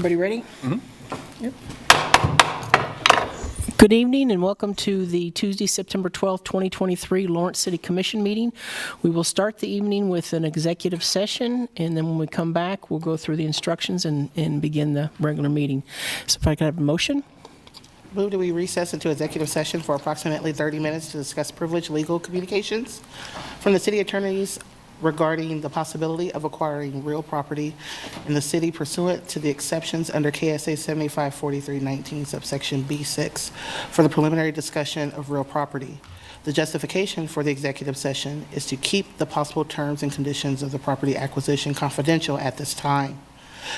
Everybody ready? Yep. Good evening and welcome to the Tuesday, September 12th, 2023 Lawrence City Commission meeting. We will start the evening with an executive session, and then when we come back, we'll go through the instructions and begin the regular meeting. So if I could have a motion? Move that we recess into executive session for approximately 30 minutes to discuss privileged legal communications from the city attorneys regarding the possibility of acquiring real property in the city pursuant to the exceptions under KSA 754319 subsection B6 for the preliminary discussion of real property. The justification for the executive session is to keep the possible terms and conditions of the property acquisition confidential at this time.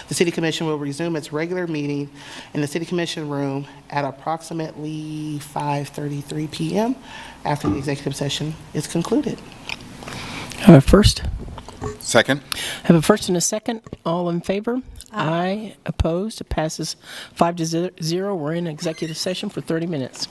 The City Commission will resume its regular meeting in the City Commission room at approximately 5:33 p.m. after the executive session is concluded. Have a first? Second. Have a first and a second. All in favor? Aye. Opposed? It passes 5-0. We're in executive session for 30 minutes.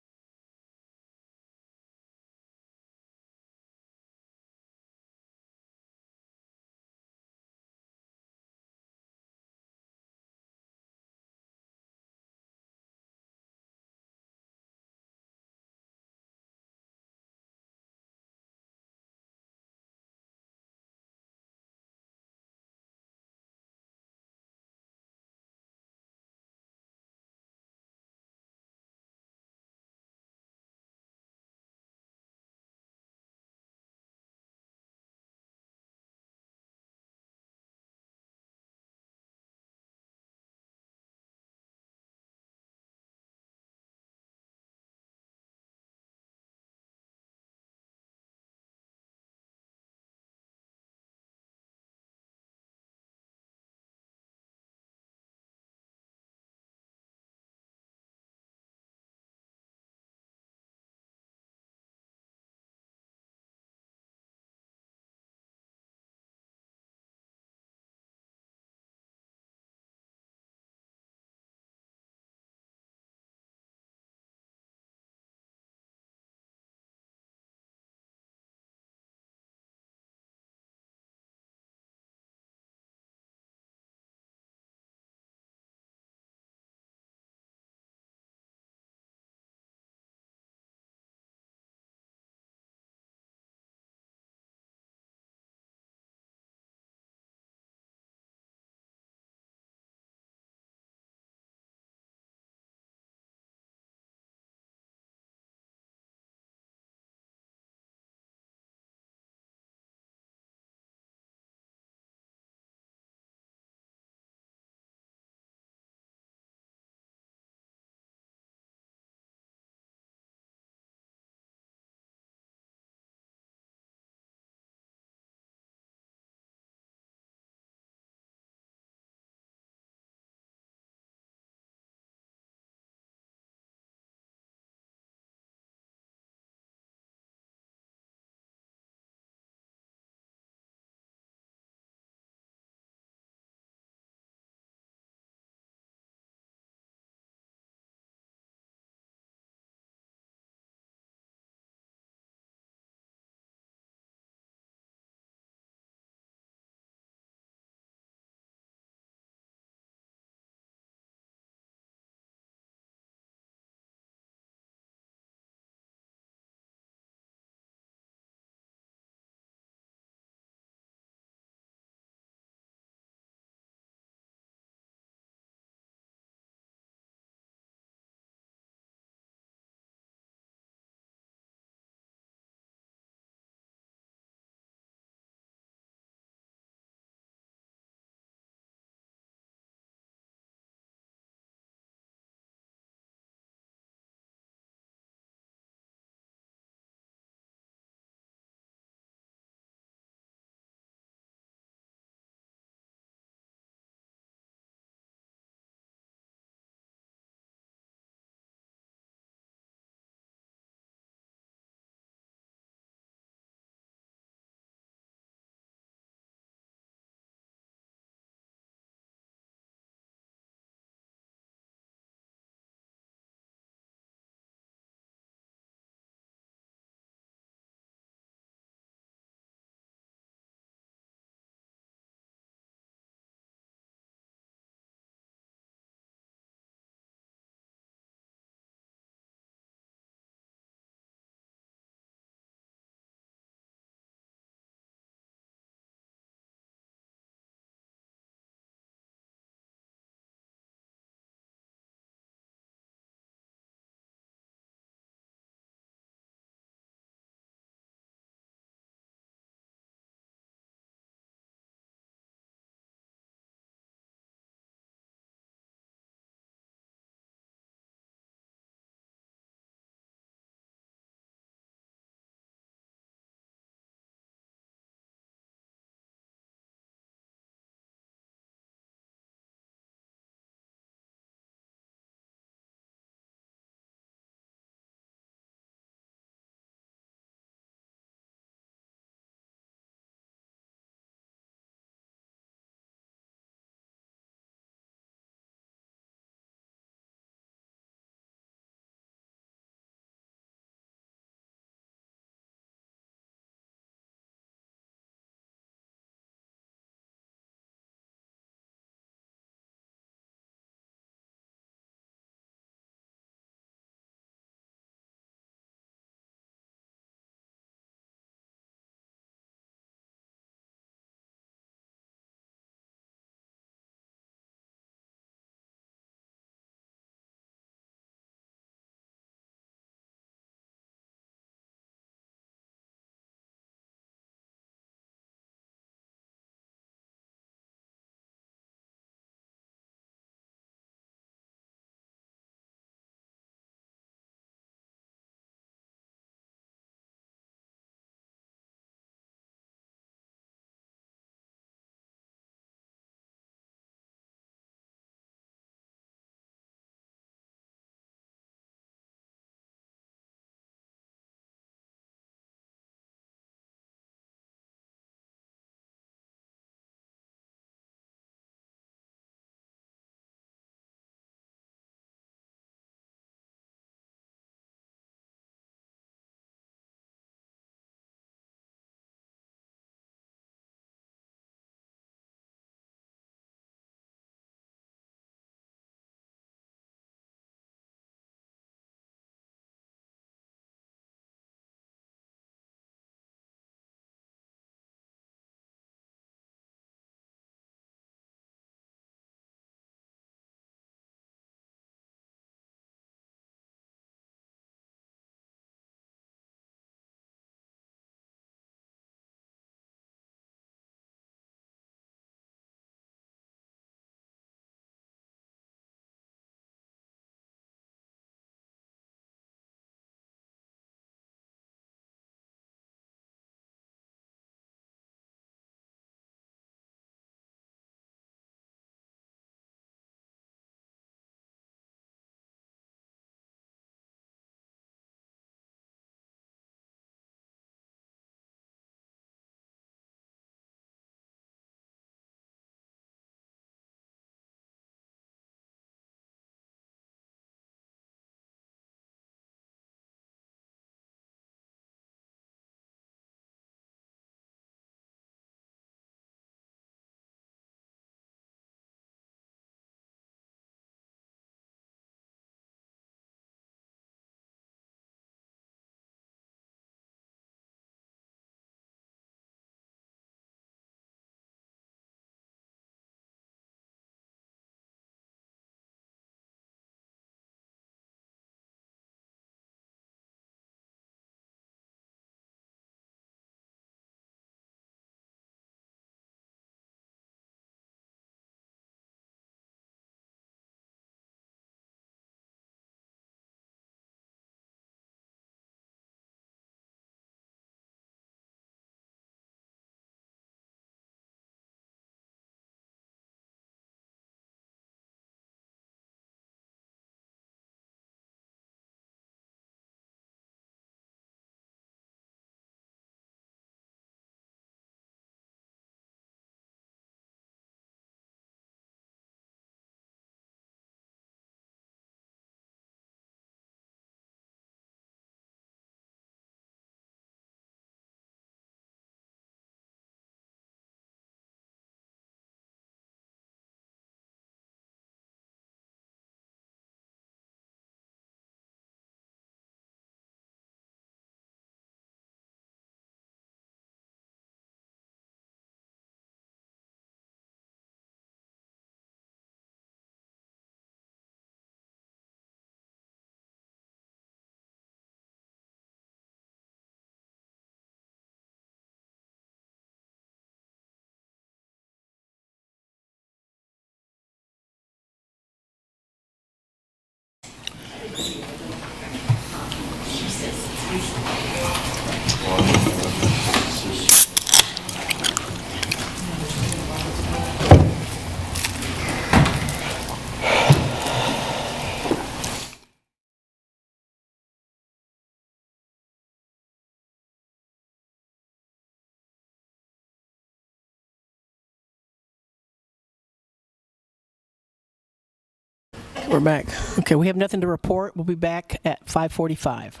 We're back. Okay, we have nothing to report. We'll be back at 5:45.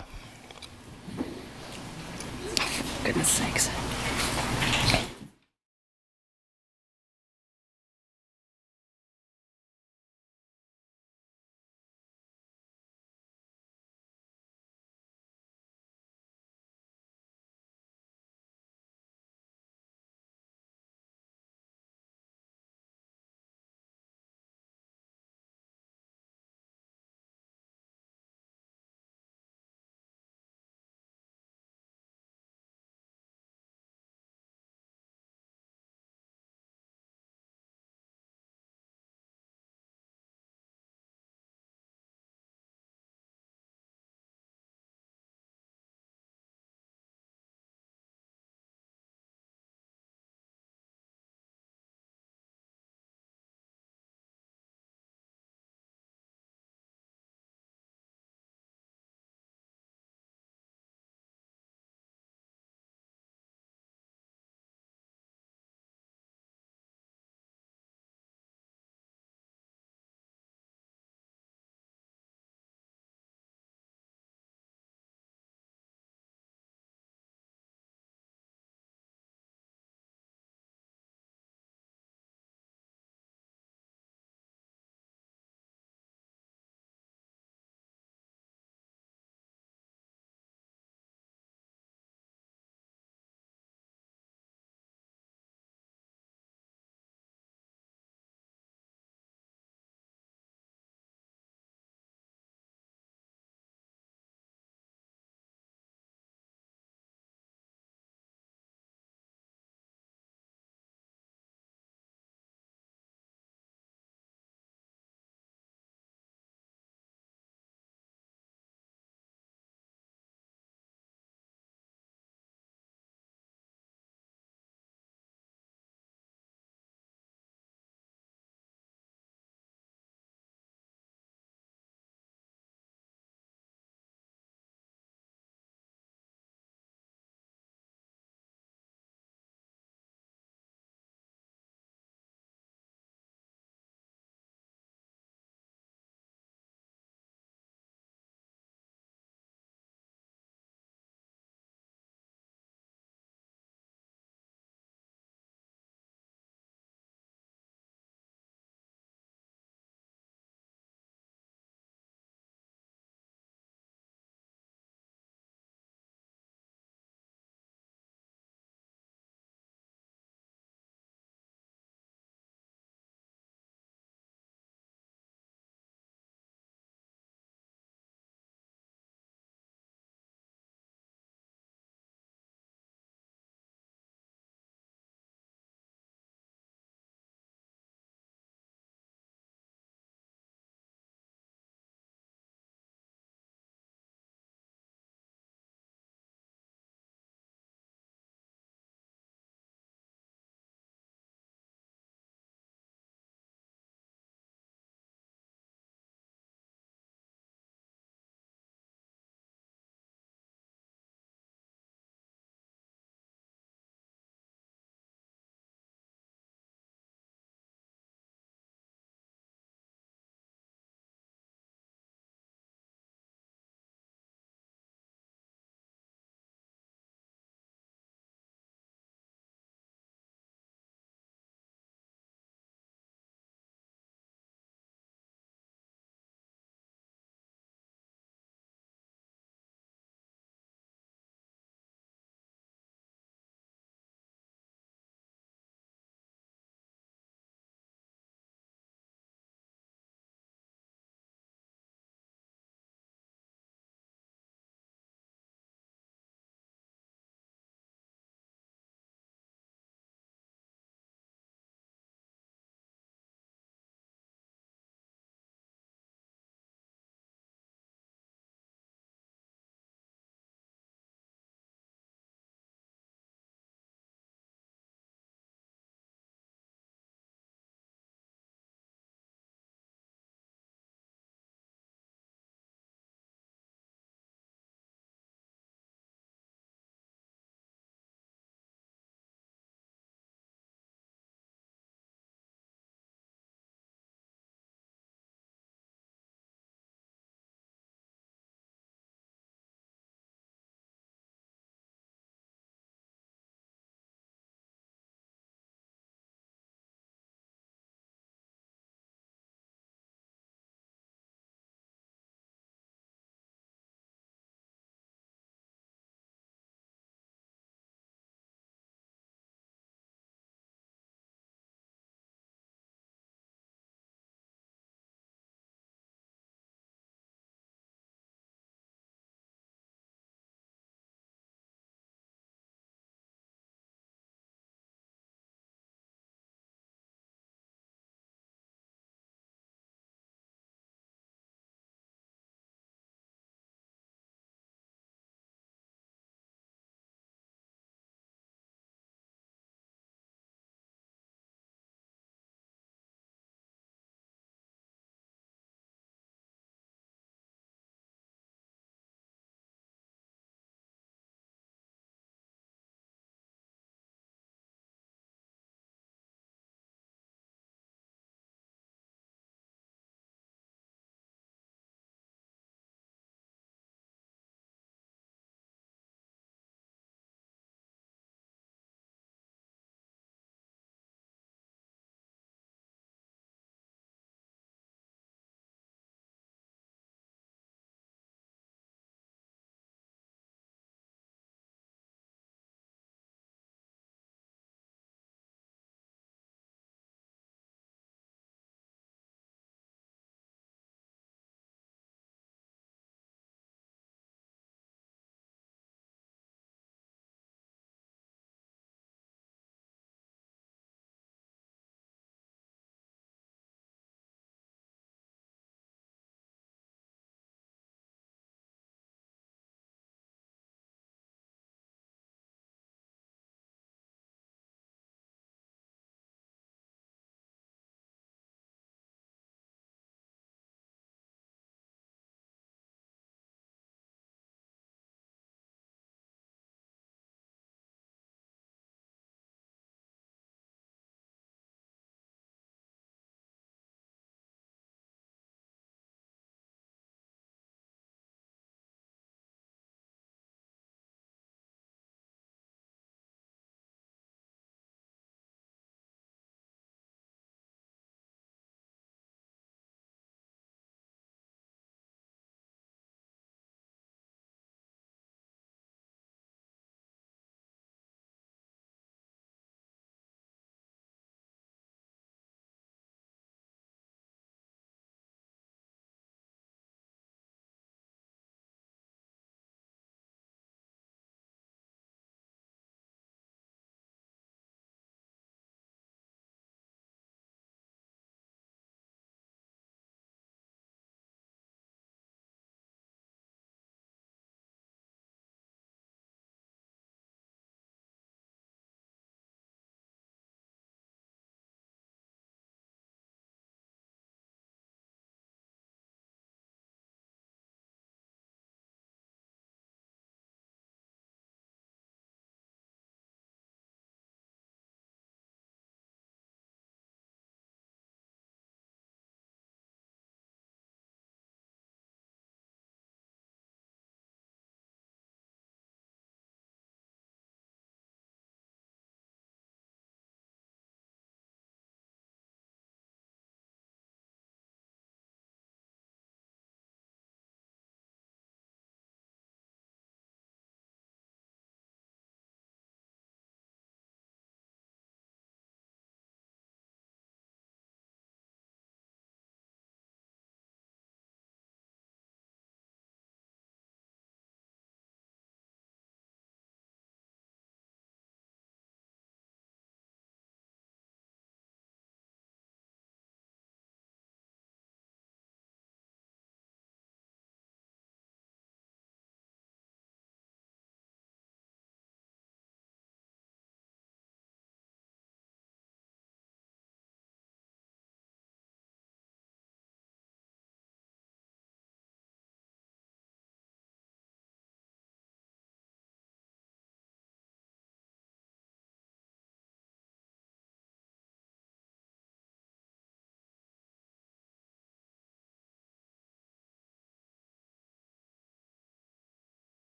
Goodness sakes.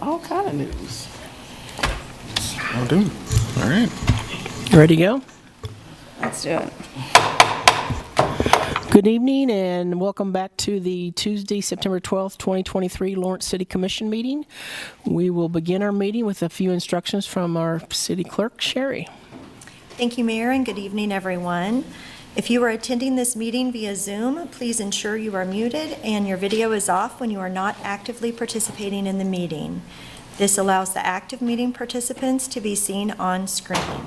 All kind of news. I'll do. All right. You ready to go? Let's do it. Good evening and welcome back to the Tuesday, September 12th, 2023 Lawrence City Commission meeting. We will begin our meeting with a few instructions from our city clerk, Sherry. Thank you, Mayor, and good evening, everyone. If you are attending this meeting via Zoom, please ensure you are muted and your video is off when you are not actively participating in the meeting. This allows the active meeting participants to be seen on screen.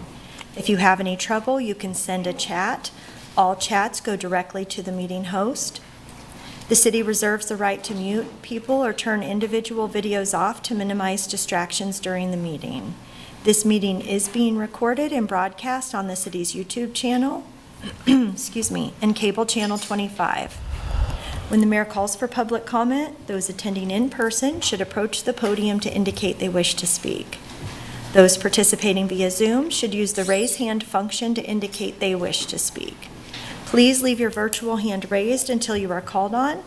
If you have any trouble, you can send a chat. All chats go directly to the meeting host. The city reserves the right to mute people or turn individual videos off to minimize distractions during the meeting. This meeting is being recorded and broadcast on the city's YouTube channel, excuse me, and cable channel 25. When the mayor calls for public comment, those attending in person should approach the podium to indicate they wish to speak. Those participating via Zoom should use the raise hand function to indicate they wish to speak. Please leave your virtual hand raised until you are called on.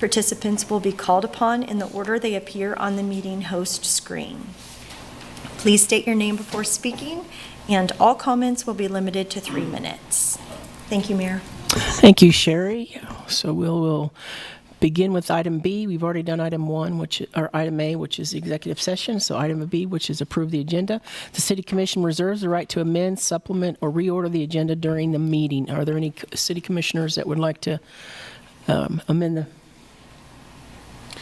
Participants will be called upon in the order they appear on the meeting host screen. Please state your name before speaking, and all comments will be limited to 3 minutes. Thank you, Mayor. Thank you, Sherry. So we'll begin with item B. We've already done item item A, which is the executive session. So item B, which is approve the agenda. The City Commission reserves the right to amend, supplement, or reorder the agenda during the meeting. Are there any city commissioners that would like to amend the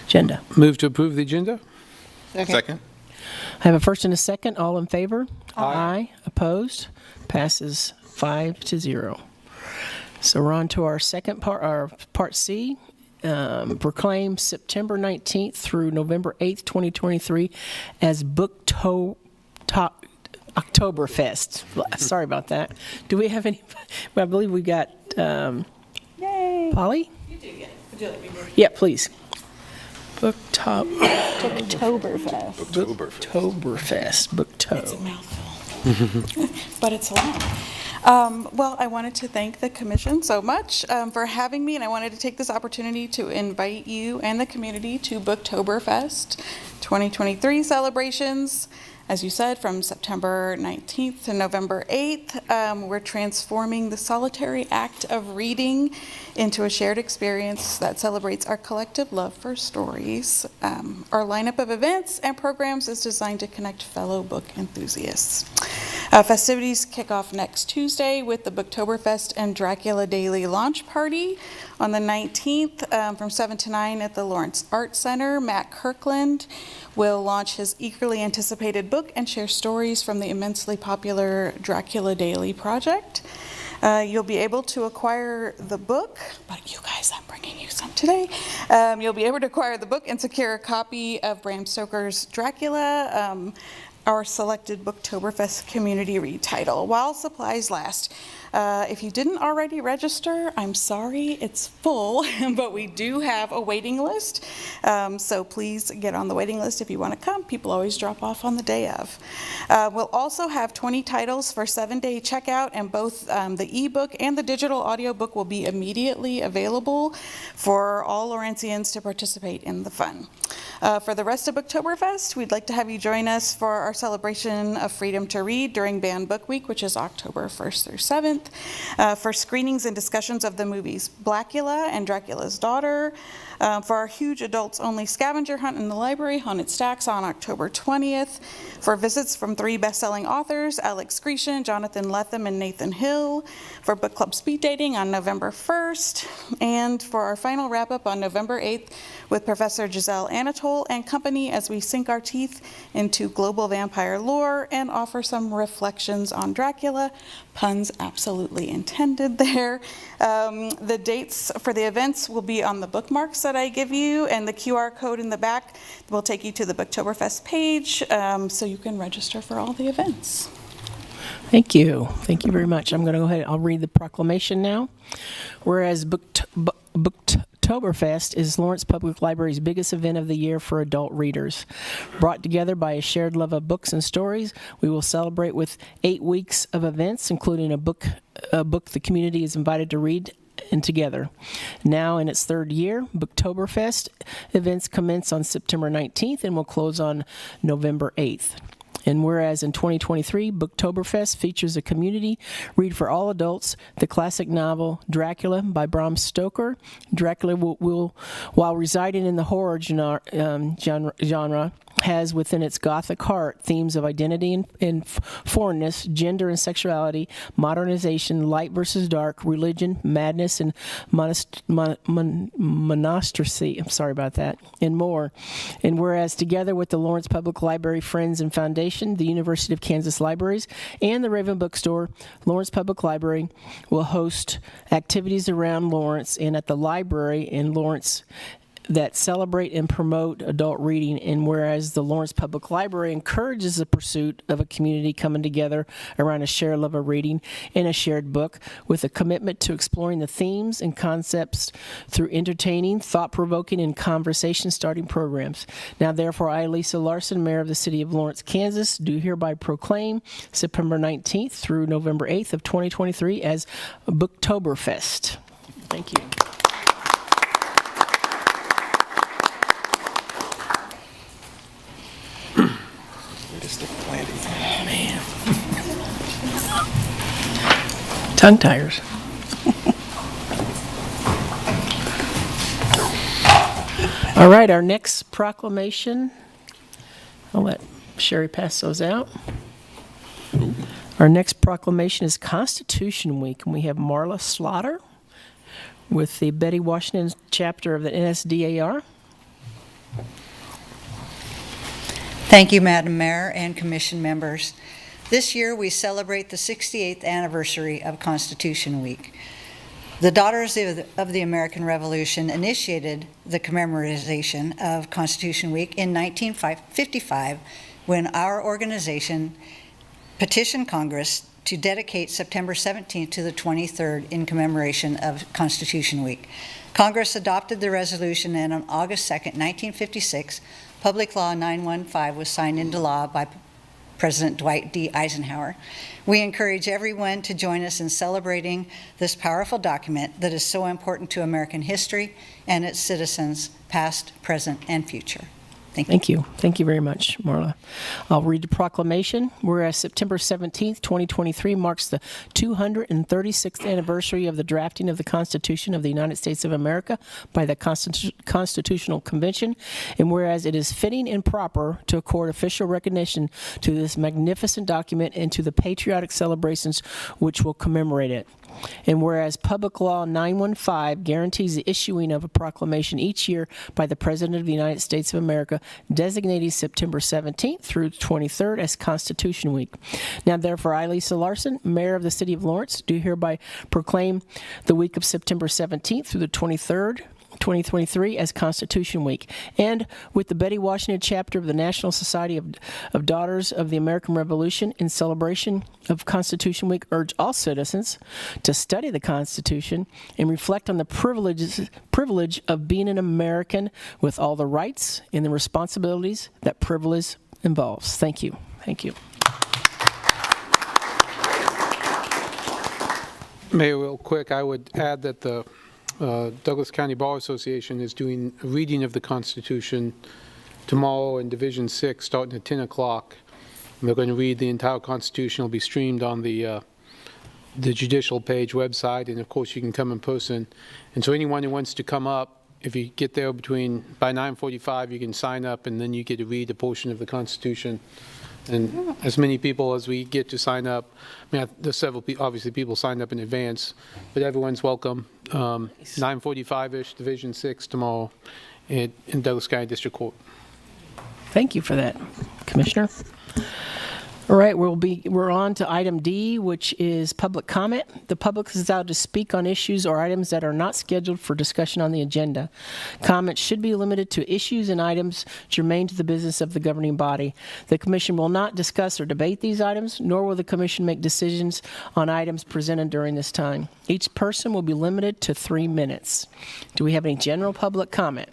agenda? Move to approve the agenda? Second. I have a first and a second. All in favor? Aye. Opposed? Passes 5-0. So we're on to our second part, our part C. Proclaim September 19th through November 8th, 2023 as Booktoberfest. Sorry about that. Do we have any? I believe we got Yay. Polly? You do, yeah. Would you let me read? Yeah, please. Booktoberfest. It's a mouthful, but it's long. Well, I wanted to thank the commission so much for having me, and I wanted to take this opportunity to invite you and the community to Booktoberfest 2023 celebrations. As you said, from September 19th to November 8th, we're transforming the solitary act of reading into a shared experience that celebrates our collective love for stories. Our lineup of events and programs is designed to connect fellow book enthusiasts. Festivities kick off next Tuesday with the Booktoberfest and Dracula Daily launch party on the 19th from 7 to 9 at the Lawrence Art Center. Matt Kirkland will launch his eagerly anticipated book and share stories from the immensely popular Dracula Daily project. You'll be able to acquire the book, but you guys, I'm bringing you some today. You'll be able to acquire the book and secure a copy of Bram Stoker's Dracula, our selected Booktoberfest community read title, while supplies last. If you didn't already register, I'm sorry, it's full, but we do have a waiting list. So please get on the waiting list if you want to come. People always drop off on the day of. We'll also have 20 titles for 7-day checkout, and both the ebook and the digital audiobook will be immediately available for all Lawrencians to participate in the fun. For the rest of Booktoberfest, we'd like to have you join us for our celebration of freedom to read during Banned Book Week, which is October 1st through 7th. For screenings and discussions of the movies Blackula and Dracula's Daughter, for our huge adults-only scavenger hunt in the library, Haunted Stacks, on October 20th, for visits from 3 best-selling authors, Alex Grecian, Jonathan Lethem, and Nathan Hill, for book club speed dating on November 1st, and for our final wrap-up on November 8th with Professor Giselle Anatole and company as we sink our teeth into global vampire lore and offer some reflections on Dracula. Puns absolutely intended there. The dates for the events will be on the bookmarks that I give you, and the QR code in the back will take you to the Booktoberfest page, so you can register for all the events. Thank you. Thank you very much. I'm going to go ahead. I'll read the proclamation now. Whereas Booktoberfest is Lawrence Public Library's biggest event of the year for adult readers. Brought together by a shared love of books and stories, we will celebrate with 8 weeks of events, including a book the community is invited to read and together. Now in its third year, Booktoberfest events commence on September 19th and will close on November 8th. And whereas in 2023, Booktoberfest features a community read for all adults the classic novel Dracula by Bram Stoker. Dracula will while residing in the horror genre, has within its gothic heart themes of identity and foreignness, gender and sexuality, modernization, light versus dark, religion, madness, and monastery, I'm sorry about that, and more. And whereas together with the Lawrence Public Library Friends and Foundation, the University of Kansas Libraries, and the Raven Bookstore, Lawrence Public Library will host activities around Lawrence and at the library in Lawrence that celebrate and promote adult reading. And whereas the Lawrence Public Library encourages the pursuit of a community coming together around a shared love of reading and a shared book with a commitment to exploring the themes and concepts through entertaining, thought-provoking, and conversation-starting programs. Now, therefore, I, Lisa Larson, Mayor of the City of Lawrence, Kansas, do hereby proclaim September 19th through November 8th of 2023 as Booktoberfest. Thank you. Man. Tongue tires. All right, our next proclamation, I'll let Sherry pass those out. Our next proclamation is Constitution Week, and we have Marla Slaughter with the Betty Washington chapter of the NSDAR. Thank you, Madam Mayor and Commission members. This year, we celebrate the 68th anniversary of Constitution Week. The Daughters of the American Revolution initiated the commemoration of Constitution Week in 1955 when our organization petitioned Congress to dedicate September 17th to the 23rd in commemoration of Constitution Week. Congress adopted the resolution, and on August 2nd, 1956, Public Law 915 was signed into law by President Dwight D. Eisenhower. We encourage everyone to join us in celebrating this powerful document that is so important to American history and its citizens, past, present, and future. Thank you. Thank you very much, Marla. I'll read the proclamation. Whereas September 17th, 2023 marks the 236th anniversary of the drafting of the Constitution of the United States of America by the Constitutional Convention, and whereas it is fitting and proper to accord official recognition to this magnificent document and to the patriotic celebrations which will commemorate it. And whereas Public Law 915 guarantees the issuing of a proclamation each year by the President of the United States of America designating September 17th through 23rd as Constitution Week. Now, therefore, I, Lisa Larson, Mayor of the City of Lawrence, do hereby proclaim the week of September 17th through the 23rd, 2023 as Constitution Week. And with the Betty Washington chapter of the National Society of Daughters of the American Revolution in celebration of Constitution Week, urge all citizens to study the Constitution and reflect on the privilege of being an American with all the rights and the responsibilities that privilege involves. Thank you. Thank you. Mayor, real quick, I would add that the Douglas County Bar Association is doing a reading of the Constitution tomorrow in Division 6, starting at 10 o'clock. They're going to read the entire Constitution. It'll be streamed on the Judicial Page website, and of course you can come in person. And so anyone who wants to come up, if you get there by 9:45, you can sign up, and then you get to read a portion of the Constitution. And as many people as we get to sign up, I mean, there's several, obviously people signed up in advance, but everyone's welcome. 9:45-ish, Division 6 tomorrow in Douglas County District Court. Thank you for that, Commissioner. All right, we're on to item D, which is public comment. The public is allowed to speak on issues or items that are not scheduled for discussion on the agenda. Comments should be limited to issues and items germane to the business of the governing body. The Commission will not discuss or debate these items, nor will the Commission make decisions on items presented during this time. Each person will be limited to 3 minutes. Do we have any general public comment?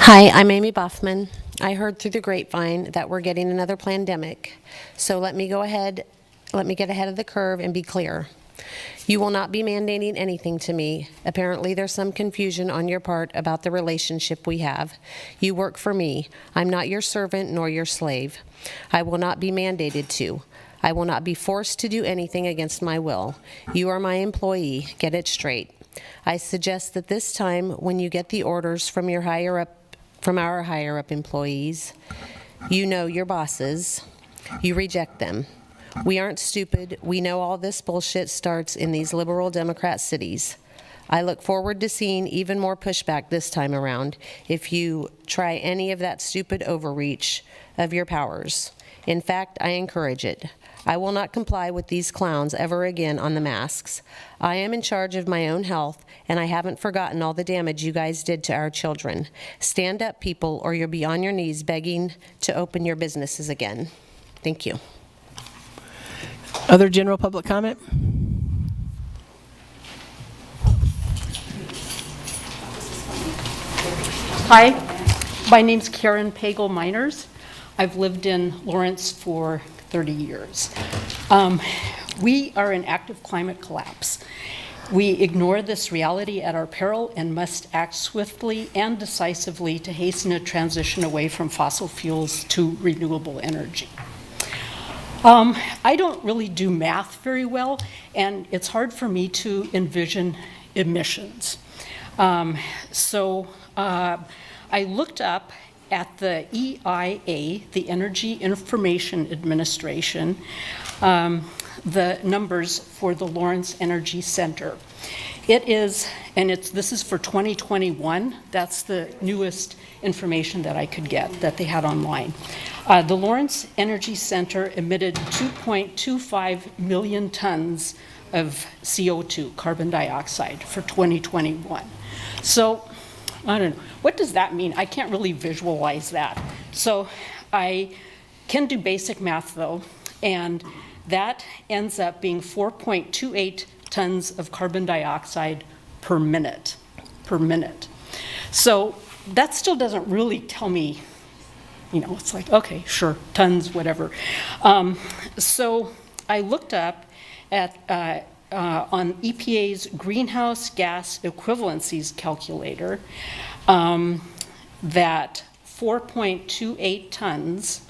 Hi, I'm Amy Buffman. I heard through the grapevine that we're getting another pandemic. So let me get ahead of the curve and be clear. You will not be mandating anything to me. Apparently, there's some confusion on your part about the relationship we have. You work for me. I'm not your servant nor your slave. I will not be mandated to. I will not be forced to do anything against my will. You are my employee. Get it straight. I suggest that this time, when you get the orders from our higher up employees, you know your bosses, you reject them. We aren't stupid. We know all this bullshit starts in these liberal Democrat cities. I look forward to seeing even more pushback this time around if you try any of that stupid overreach of your powers. In fact, I encourage it. I will not comply with these clowns ever again on the masks. I am in charge of my own health, and I haven't forgotten all the damage you guys did to our children. Stand up, people, or you'll be on your knees begging to open your businesses again. Thank you. Other general public comment? Hi, my name's Karen Pagel Miners. I've lived in Lawrence for 30 years. We are in active climate collapse. We ignore this reality at our peril and must act swiftly and decisively to hasten a transition away from fossil fuels to renewable energy. I don't really do math very well, and it's hard for me to envision emissions. I looked up at the EIA, the Energy Information Administration, the numbers for the Lawrence Energy Center. It is, and this is for 2021, that's the newest information that I could get that they had online. The Lawrence Energy Center emitted 2.25 million tons of CO2, carbon dioxide, for 2021. So, I don't know, what does that mean? I can't really visualize that. So I can do basic math though, and that ends up being 4.28 tons of carbon dioxide per minute. So that still doesn't really tell me, it's like, okay, sure, tons, whatever. So I looked up at on EPA's greenhouse gas equivalencies calculator, that 4.28 tons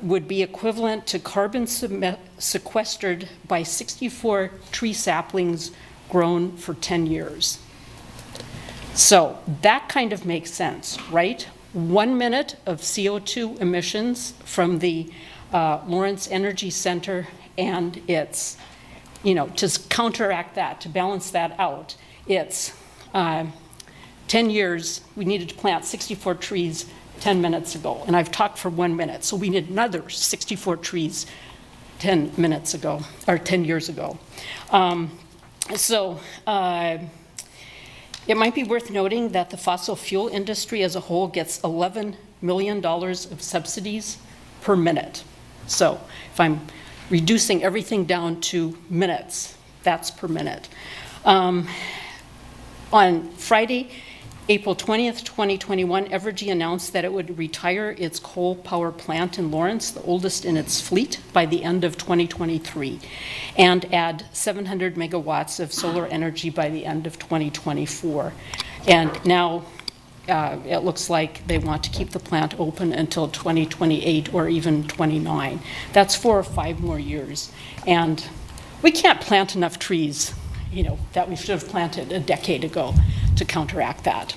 would be equivalent to carbon sequestered by 64 tree saplings grown for 10 years. So that kind of makes sense, right? 1 minute of CO2 emissions from the Lawrence Energy Center, and it's, to counteract that, to balance that out, it's 10 years, we needed to plant 64 trees 10 minutes ago, and I've talked for 1 minute, so we need another 64 trees 10 minutes ago, or 10 years ago. It might be worth noting that the fossil fuel industry as a whole gets $11 million of subsidies per minute. So if I'm reducing everything down to minutes, that's per minute. On Friday, April 20th, 2021, Evergy announced that it would retire its coal power plant in Lawrence, the oldest in its fleet, by the end of 2023, and add 700 megawatts of solar energy by the end of 2024. And now it looks like they want to keep the plant open until 2028 or even 29. That's 4 or 5 more years. And we can't plant enough trees, that we should have planted a decade ago to counteract that.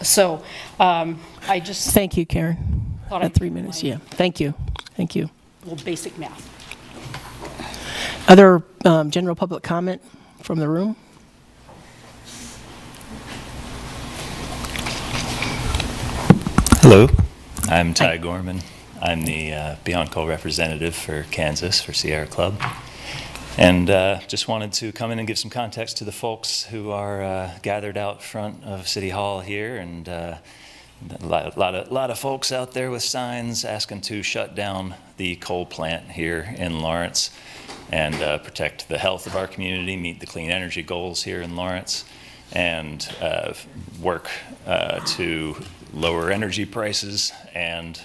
So I just... Thank you, Karen. At 3 minutes, yeah. Thank you. Thank you. Little basic math. Other general public comment from the room? Hello, I'm Ty Gorman. I'm the Beyond Coal representative for Kansas for Sierra Club. And just wanted to come in and give some context to the folks who are gathered out front of City Hall here, and a lot of folks out there with signs asking to shut down the coal plant here in Lawrence and protect the health of our community, meet the clean energy goals here in Lawrence. and work to lower energy prices and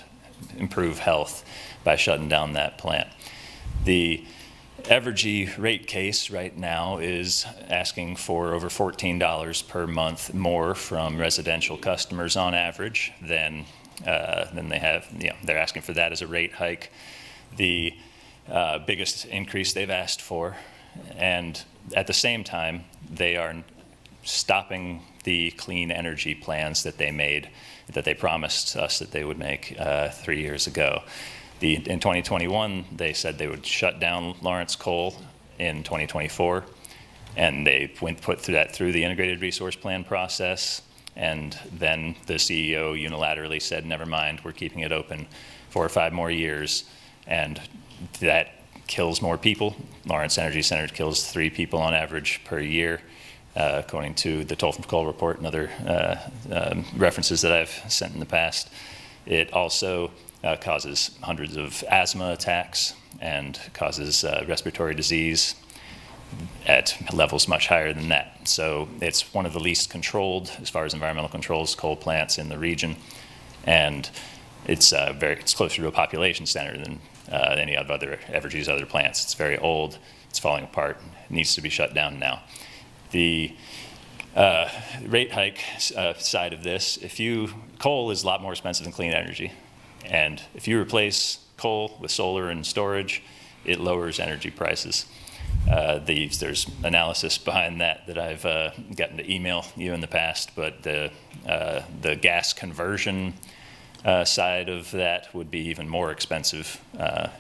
improve health by shutting down that plant. The Evergy rate case right now is asking for over $14 per month more from residential customers on average than they have. They're asking for that as a rate hike. The biggest increase they've asked for, and at the same time, they are stopping the clean energy plans that they promised us that they would make 3 years ago. In 2021, they said they would shut down Lawrence Coal in 2024, and they put that through the integrated resource plan process, and then the CEO unilaterally said, never mind, we're keeping it open 4 or 5 more years, and that kills more people. Lawrence Energy Center kills 3 people on average per year, according to the Toll from Coal report and other references that I've sent in the past. It also causes hundreds of asthma attacks and causes respiratory disease at levels much higher than that. So it's one of the least controlled, as far as environmental controls, coal plants in the region, and it's closer to a population center than any of Evergy's other plants. It's very old, it's falling apart, it needs to be shut down now. The rate hike side of this, coal is a lot more expensive than clean energy. And if you replace coal with solar and storage, it lowers energy prices. There's analysis behind that I've gotten to email you in the past, but the gas conversion side of that would be even more expensive,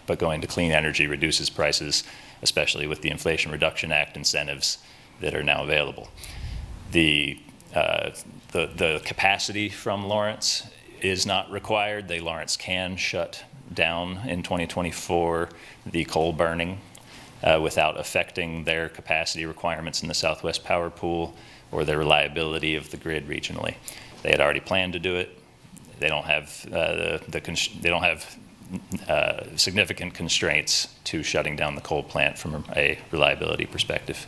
but going to clean energy reduces prices, especially with the Inflation Reduction Act incentives that are now available. The capacity from Lawrence is not required. Lawrence can shut down in 2024 the coal burning without affecting their capacity requirements in the Southwest Power Pool or the reliability of the grid regionally. They had already planned to do it. They don't have significant constraints to shutting down the coal plant from a reliability perspective.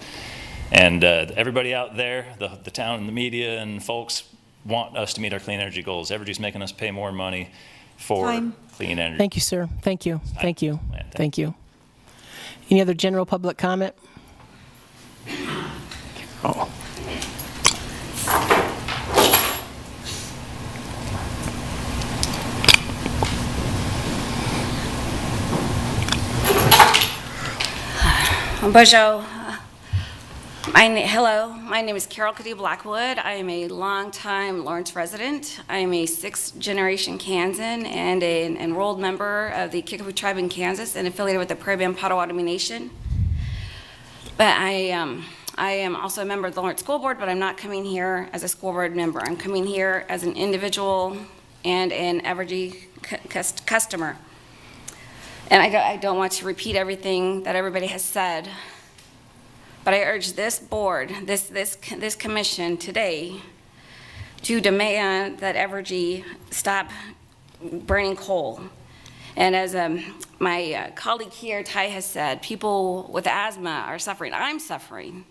And everybody out there, the town and the media and folks, want us to meet our clean energy goals. Evergy's making us pay more money for clean energy. Thank you, sir. Thank you. Thank you. Thank you. Any other general public comment? Oh. Bonjour. Hello, my name is Carol Cady Blackwood. I am a longtime Lawrence resident. I am a 6th generation Kansan and an enrolled member of the Kickapoo tribe in Kansas and affiliated with the Prairie Band Potawatomi Nation. But I am also a member of the Lawrence School Board, but I'm not coming here as a school board member. I'm coming here as an individual and an Evergy customer. And I don't want to repeat everything that everybody has said, but I urge this board, this commission today to demand that Evergy stop burning coal. And as my colleague here, Ty, has said, people with asthma are suffering. I'm suffering.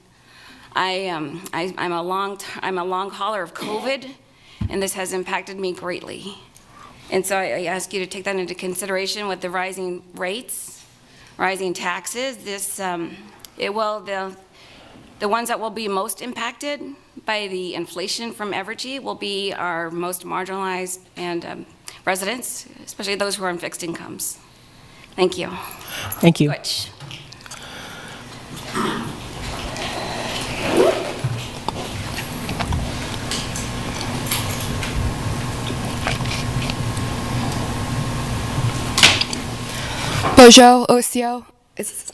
I'm a long hauler of COVID, and this has impacted me greatly. And so I ask you to take that into consideration with the rising rates, rising taxes. The ones that will be most impacted by the inflation from Evergy will be our most marginalized and residents, especially those who are on fixed incomes. Thank you. Thank you. Switch. Bonjour, Osio. It's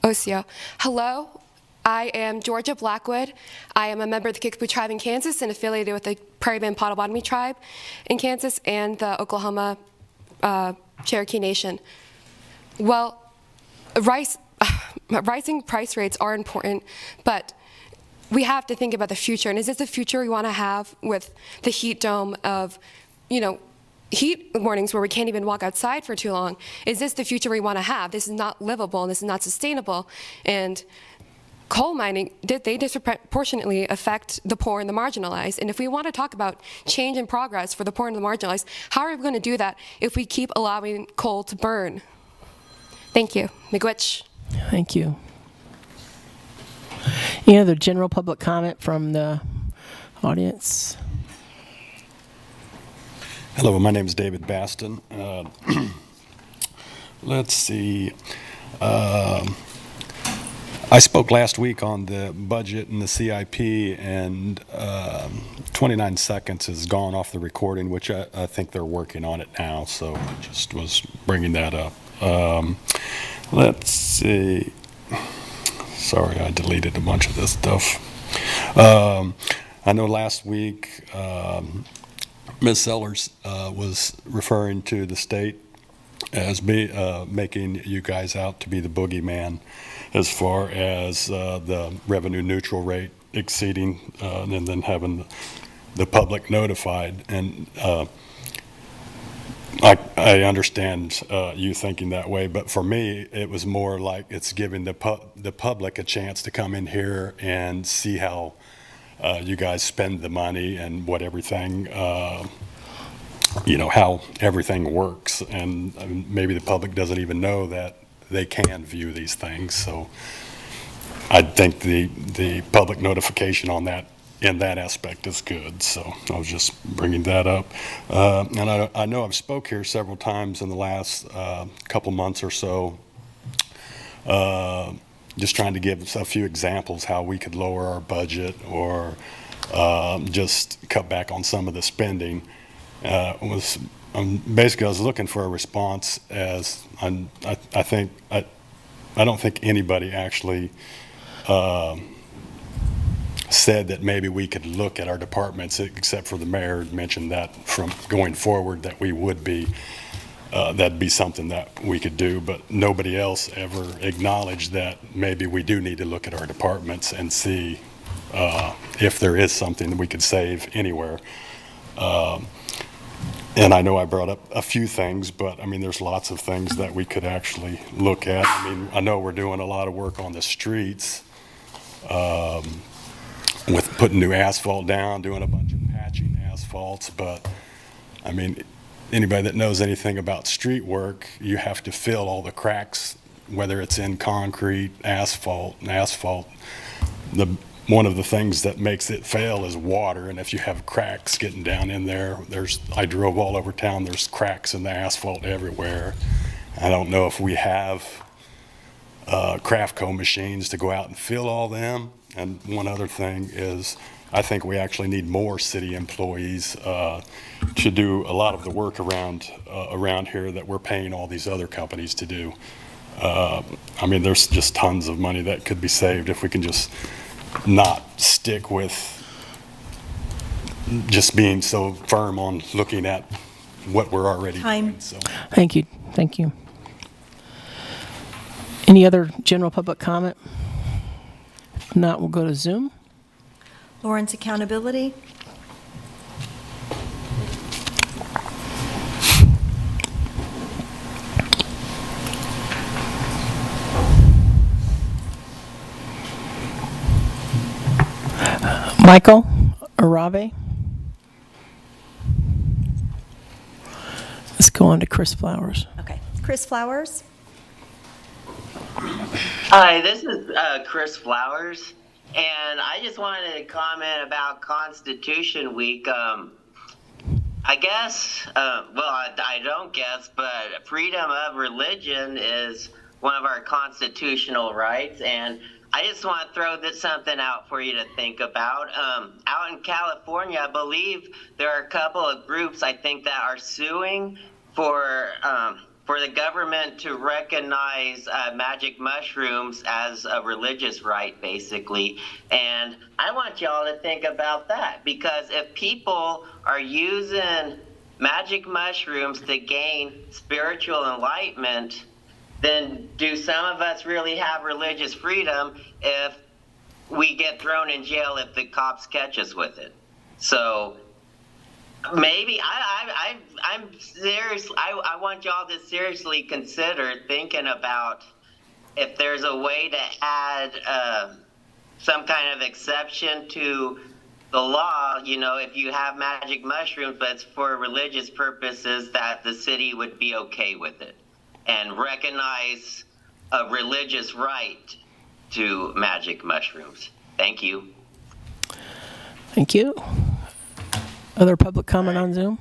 Osio. Hello, I am Georgia Blackwood. I am a member of the Kickapoo tribe in Kansas and affiliated with the Prairie Band Potawatomi tribe in Kansas and the Oklahoma Cherokee Nation. Well, rising price rates are important, but we have to think about the future. And is this the future we want to have with the heat dome of, heat warnings where we can't even walk outside for too long? Is this the future we want to have? This is not livable and this is not sustainable. And coal mining, they disproportionately affect the poor and the marginalized. And if we want to talk about change and progress for the poor and the marginalized, how are we going to do that if we keep allowing coal to burn? Thank you. Miigwech. Thank you. Any other general public comment from the audience? Hello, my name is David Baston. Let's see. I spoke last week on the budget and the CIP, and 29 seconds has gone off the recording, which I think they're working on it now, so I just was bringing that up. Let's see. Sorry, I deleted a bunch of this stuff. I know last week Ms. Sellers was referring to the state as making you guys out to be the boogeyman as far as the revenue neutral rate exceeding and then having the public notified. And I understand you thinking that way, but for me, it was more like it's giving the public a chance to come in here and see how you guys spend the money and what everything, how everything works. And maybe the public doesn't even know that they can view these things. So I think the public notification on that in that aspect is good. So I was just bringing that up. And I know I've spoke here several times in the last couple months or so, just trying to give a few examples how we could lower our budget or just cut back on some of the spending. Basically, I was looking for a response as I don't think anybody actually said that maybe we could look at our departments, except for the mayor mentioned that from going forward that we would be, that'd be something that we could do, but nobody else ever acknowledged that maybe we do need to look at our departments and see if there is something that we could save anywhere. And I know I brought up a few things, but I mean, there's lots of things that we could actually look at. I mean, I know we're doing a lot of work on the streets with putting new asphalt down, doing a bunch of patching asphalts, but I mean, anybody that knows anything about street work, you have to fill all the cracks, whether it's in concrete, asphalt. One of the things that makes it fail is water, and if you have cracks getting down in there, I drove all over town, there's cracks in the asphalt everywhere. I don't know if we have Craftco machines to go out and fill all them. And one other thing is, I think we actually need more city employees to do a lot of the work around here that we're paying all these other companies to do. I mean, there's just tons of money that could be saved if we can just not stick with just being so firm on looking at what we're already doing. So. Thank you. Thank you. Any other general public comment? If not, we'll go to Zoom. Lawrence Accountability. Michael Arabe. Let's go on to Chris Flowers. Okay. Chris Flowers. Hi, this is Chris Flowers, and I just wanted to comment about Constitution Week. I guess, I don't guess, but freedom of religion is one of our constitutional rights, and I just want to throw something out for you to think about. Out in California, I believe there are a couple of groups, I think, that are suing for the government to recognize magic mushrooms as a religious right, basically. And I want y'all to think about that, because if people are using magic mushrooms to gain spiritual enlightenment, then do some of us really have religious freedom if we get thrown in jail if the cops catch us with it? So maybe I'm serious. I want y'all to seriously consider thinking about if there's a way to add some kind of exception to the law, you know, if you have magic mushrooms, but it's for religious purposes, that the city would be okay with it and recognize a religious right to magic mushrooms. Thank you. Thank you. Other public comment on Zoom?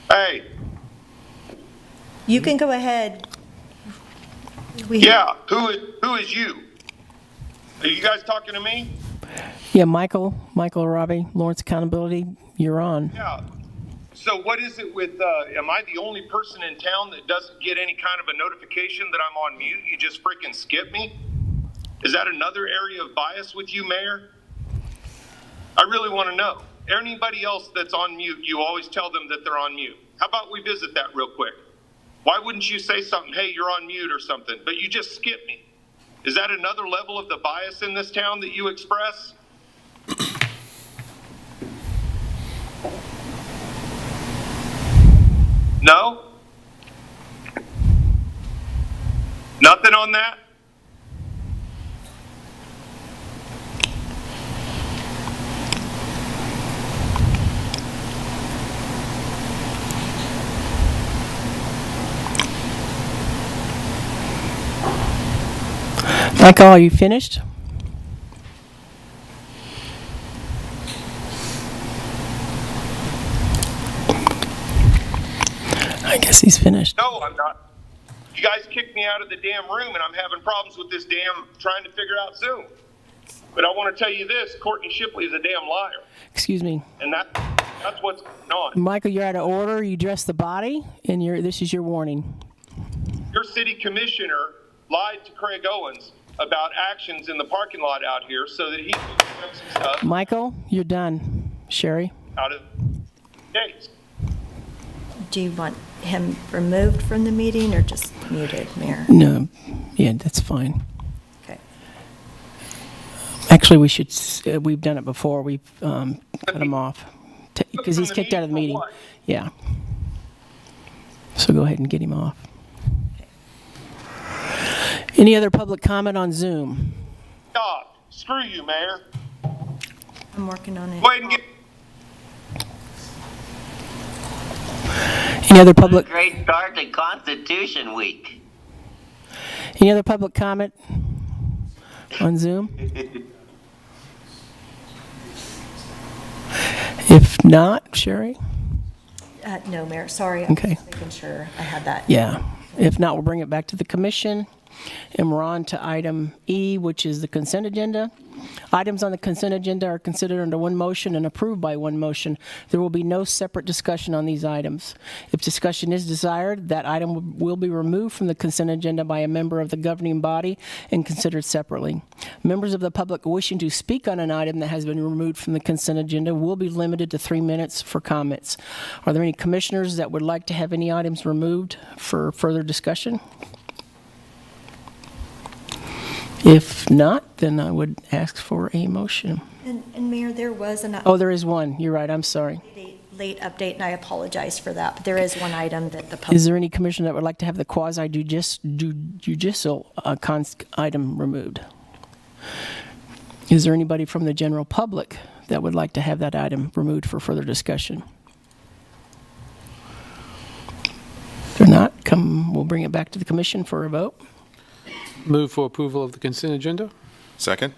Hey, You can go ahead. yeah, who is you? Are you guys talking to me? Yeah, Michael Robbie, Lawrence Accountability, you're on. Yeah. So what is it with, am I the only person in town that doesn't get any kind of a notification that I'm on mute? You just freaking skip me? Is that another area of bias with you, Mayor? I really want to know. Anybody else that's on mute, you always tell them that they're on mute. How about we visit that real quick? Why wouldn't you say something, hey, you're on mute or something, but you just skip me? Is that another level of the bias in this town that you express? No? Nothing on that? Michael, are you finished? I guess he's finished. No, I'm not. You guys kicked me out of the damn room, and I'm having problems with this damn trying to figure out Zoom. But I want to tell you this, Courtney Shipley is a damn liar. Excuse me. And that's what's going on. Michael, you're out of order. You addressed the body, and this is your warning. Your city commissioner lied to Craig Owens about actions in the parking lot out here so that he could grab some stuff Michael, you're done. Sherry? out of gates. Do you want him removed from the meeting or just muted, Mayor? No. Yeah, that's fine. Okay. Actually, we've done it before. We've cut him off because he's kicked out of the meeting. What? Yeah. So go ahead and get him off. Any other public comment on Zoom? Stop. Screw you, Mayor. I'm working on it. Go ahead and get... Any other public Great start to Constitution Week. Any other public comment on Zoom? If not, Sherry? No, Mayor, sorry. I'm Okay. just making sure I had that. Yeah. If not, we'll bring it back to the commission. And we're on to item E, which is the consent agenda. Items on the consent agenda are considered under one motion and approved by one motion. There will be no separate discussion on these items. If discussion is desired, that item will be removed from the consent agenda by a member of the governing body and considered separately. Members of the public wishing to speak on an item that has been removed from the consent agenda will be limited to 3 minutes for comments. Are there any commissioners that would like to have any items removed for further discussion? If not, then I would ask for a motion. And Mayor, there was an Oh, there is one. You're right. I'm sorry. late update, and I apologize for that, but there is one item that the Is public, there any commissioner that would like to have the quasi-judicial item removed? Is there anybody from the general public that would like to have that item removed for further discussion? If they're not, we'll bring it back to the commission for a vote. Move for approval of the consent agenda? Second?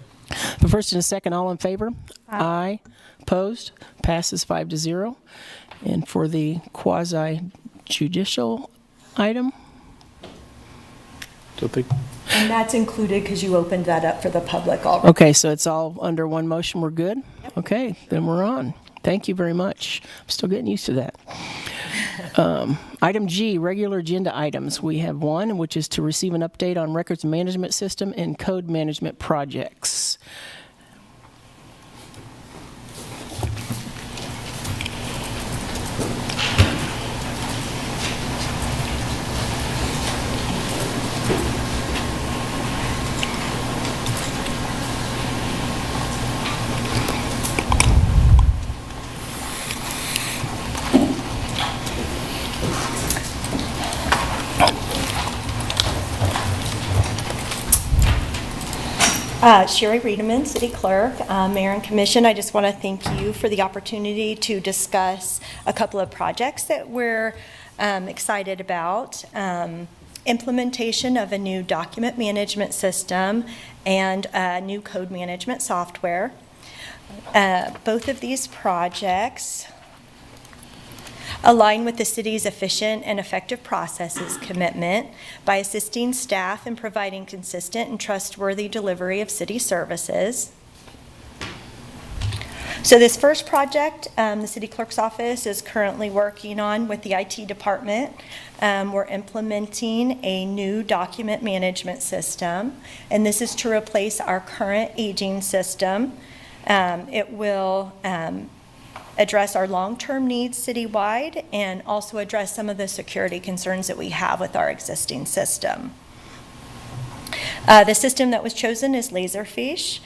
The first and a second, all in favor? Aye. Opposed? Passes 5-0. And for the quasi-judicial item? Don't think. and that's included because you opened that up for the public already. Okay, so it's all under one motion, we're good? Okay, then we're on. Thank you very much. I'm still getting used to that. Item G, regular agenda items. We have one, which is to receive an update on records management system and code management projects. Sherry Riedemann, City Clerk, Mayor and Commission. I just want to thank you for the opportunity to discuss a couple of projects that we're excited about. Implementation of a new document management system and new code management software. Both of these projects align with the city's efficient and effective processes commitment by assisting staff in providing consistent and trustworthy delivery of city services. So this first project, the city clerk's office is currently working on with the IT department. We're implementing a new document management system, and this is to replace our current aging system. It will address our long-term needs citywide and also address some of the security concerns that we have with our existing system. The system that was chosen is Laserfish.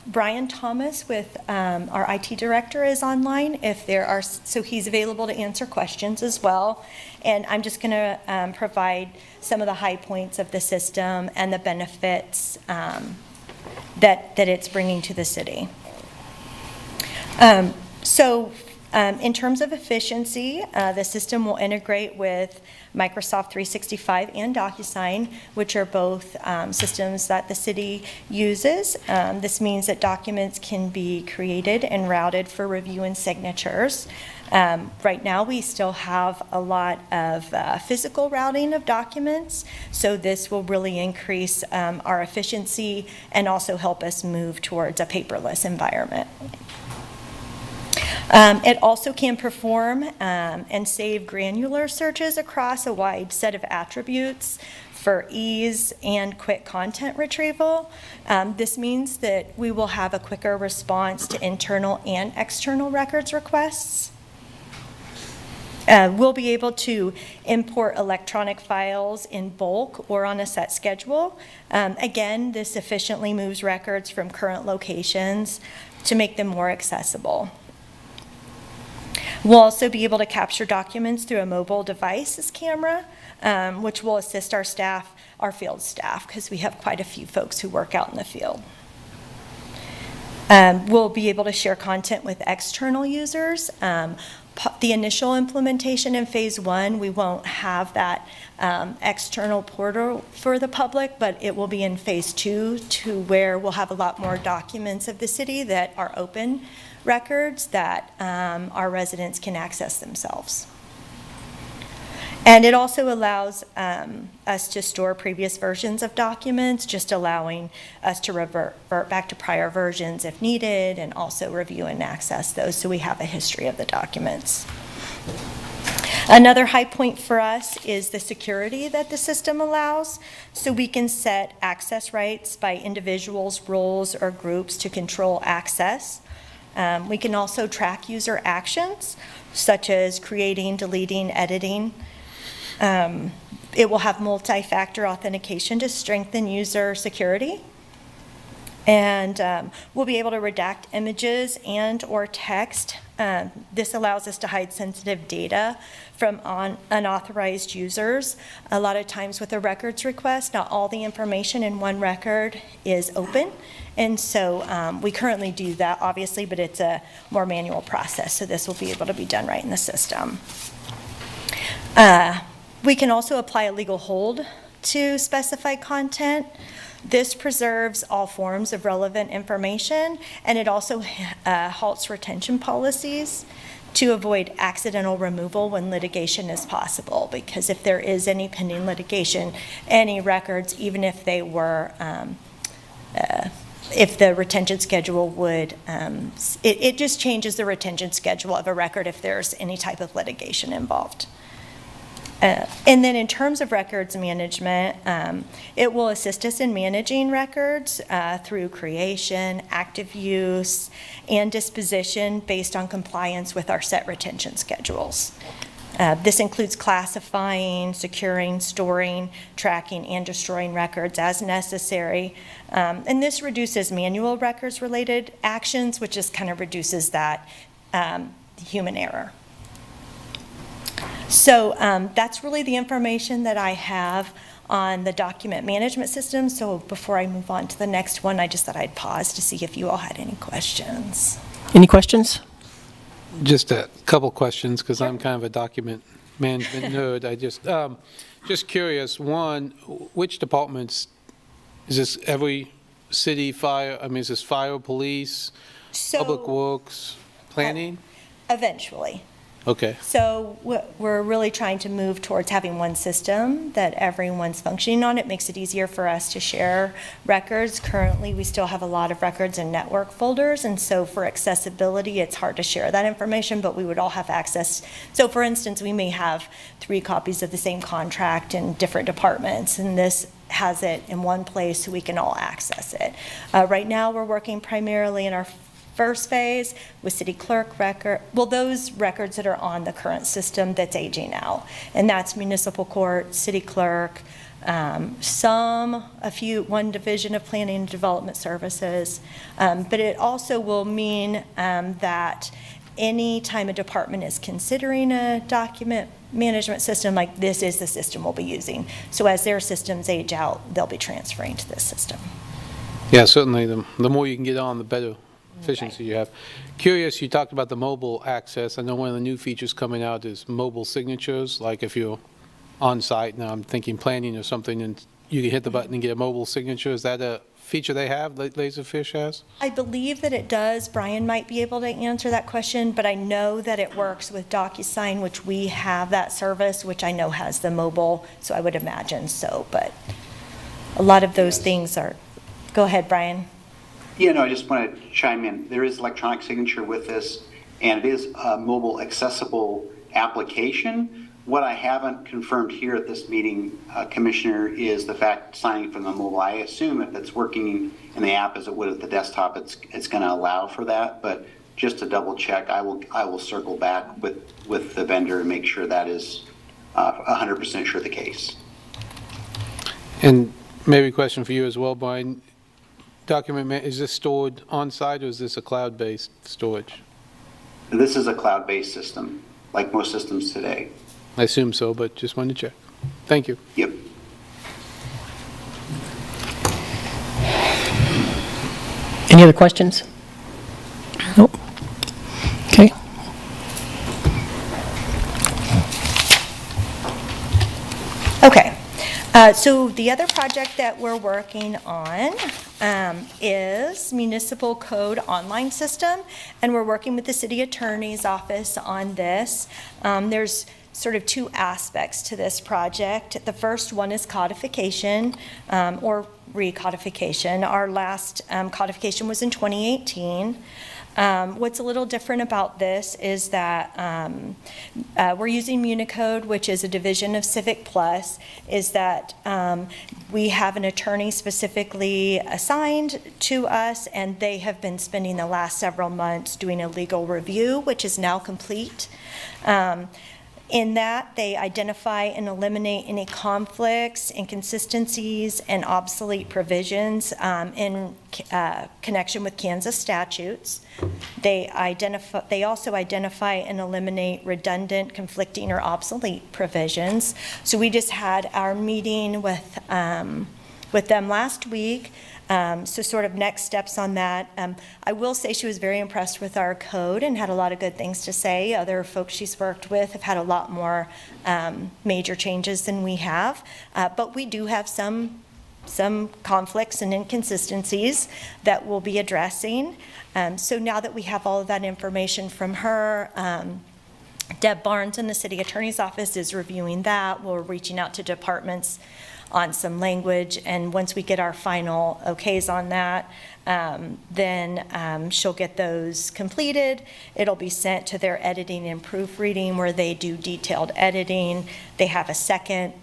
Brian Thomas with our IT director is online so he's available to answer questions as well. And I'm just going to provide some of the high points of the system and the benefits that it's bringing to the city. In terms of efficiency, the system will integrate with Microsoft 365 and DocuSign, which are both systems that the city uses. This means that documents can be created and routed for review and signatures. Right now, we still have a lot of physical routing of documents, so this will really increase our efficiency and also help us move towards a paperless environment. It also can perform and save granular searches across a wide set of attributes for ease and quick content retrieval. This means that we will have a quicker response to internal and external records requests. We'll be able to import electronic files in bulk or on a set schedule. Again, this efficiently moves records from current locations to make them more accessible. We'll also be able to capture documents through a mobile device's camera, which will assist our staff, our field staff, because we have quite a few folks who work out in the field. We'll be able to share content with external users. The initial implementation in phase 1, we won't have that external portal for the public, but it will be in phase 2 to where we'll have a lot more documents of the city that are open records that our residents can access themselves. And it also allows us to store previous versions of documents, just allowing us to revert back to prior versions if needed, and also review and access those so we have a history of the documents. Another high point for us is the security that the system allows. So we can set access rights by individuals, roles, or groups to control access. We can also track user actions, such as creating, deleting, editing. It will have multi-factor authentication to strengthen user security. And we'll be able to redact images and/or text. This allows us to hide sensitive data from unauthorized users. A lot of times with a records request, not all the information in one record is open. And so we currently do that, obviously, but it's a more manual process. So this will be able to be done right in the system. We can also apply a legal hold to specified content. This preserves all forms of relevant information, and it also halts retention policies to avoid accidental removal when litigation is possible, because if there is any pending litigation, any records, even if they were, if the retention schedule would, it just changes the retention schedule of a record if there's any type of litigation involved. And then in terms of records management, it will assist us in managing records through creation, active use, and disposition based on compliance with our set retention schedules. This includes classifying, securing, storing, tracking, and destroying records as necessary. And this reduces manual records-related actions, which just kind of reduces that human error. So that's really the information that I have on the document management system. So before I move on to the next one, I just thought I'd pause to see if you all had any questions. Any questions? Just a couple questions, because I'm kind of a document management nerd. I just curious, one, which departments, is this every city fire, I mean, is this fire, police, public works, planning? Eventually. Okay. So we're really trying to move towards having one system that everyone's functioning on. It makes it easier for us to share records. Currently, we still have a lot of records in network folders, and so for accessibility, it's hard to share that information, but we would all have access. So for instance, we may have 3 copies of the same contract in different departments, and this has it in one place so we can all access it. Right now, we're working primarily in our first phase with city clerk record, well, those records that are on the current system that's aging out, and that's municipal court, city clerk, one division of planning and development services, but it also will mean that any time a department is considering a document management system, like this is the system we'll be using. So as their systems age out, they'll be transferring to this system. Yeah, certainly, the more you can get on, the better efficiency you have. Curious, you talked about the mobile access. I know one of the new features coming out is mobile signatures, like if you're on site, now I'm thinking planning or something, and you can hit the button and get a mobile signature. Is that a feature they have, Laserfish has? I believe that it does. Brian might be able to answer that question, but I know that it works with DocuSign, which we have that service, which I know has the mobile, so I would imagine so, but a lot of those things are, go ahead, Brian. Yeah, no, I just want to chime in. There is electronic signature with this, and it is a mobile accessible application. What I haven't confirmed here at this meeting, Commissioner, is the fact signing from the mobile. I assume if it's working in the app as it would at the desktop, it's going to allow for that. But just to double check, I will circle back with the vendor and make sure that is 100% sure the case. And maybe a question for you as well, Brian. Is this stored on-site, or is this a cloud-based storage? This is a cloud-based system, like most systems today. I assume so, but just wanted to check. Thank you. Yep. Any other questions? Nope. Okay. Okay. So the other project that we're working on is municipal code online system, and we're working with the city attorney's office on this. There's sort of 2 aspects to this project. The first one is codification or recodification. Our last codification was in 2018. What's a little different about this is that we're using Municode, which is a division of Civic Plus, is that we have an attorney specifically assigned to us, and they have been spending the last several months doing a legal review, which is now complete. In that, they identify and eliminate any conflicts, inconsistencies, and obsolete provisions in connection with Kansas statutes. They also identify and eliminate redundant, conflicting, or obsolete provisions. So we just had our meeting with them last week. So sort of next steps on that. I will say she was very impressed with our code and had a lot of good things to say. Other folks she's worked with have had a lot more major changes than we have. But we do have some conflicts and inconsistencies that we'll be addressing. So now that we have all of that information from her, Deb Barnes in the city attorney's office is reviewing that. We're reaching out to departments on some language, and once we get our final okays on that, then she'll get those completed. It'll be sent to their editing and proofreading where they do detailed editing. They have a second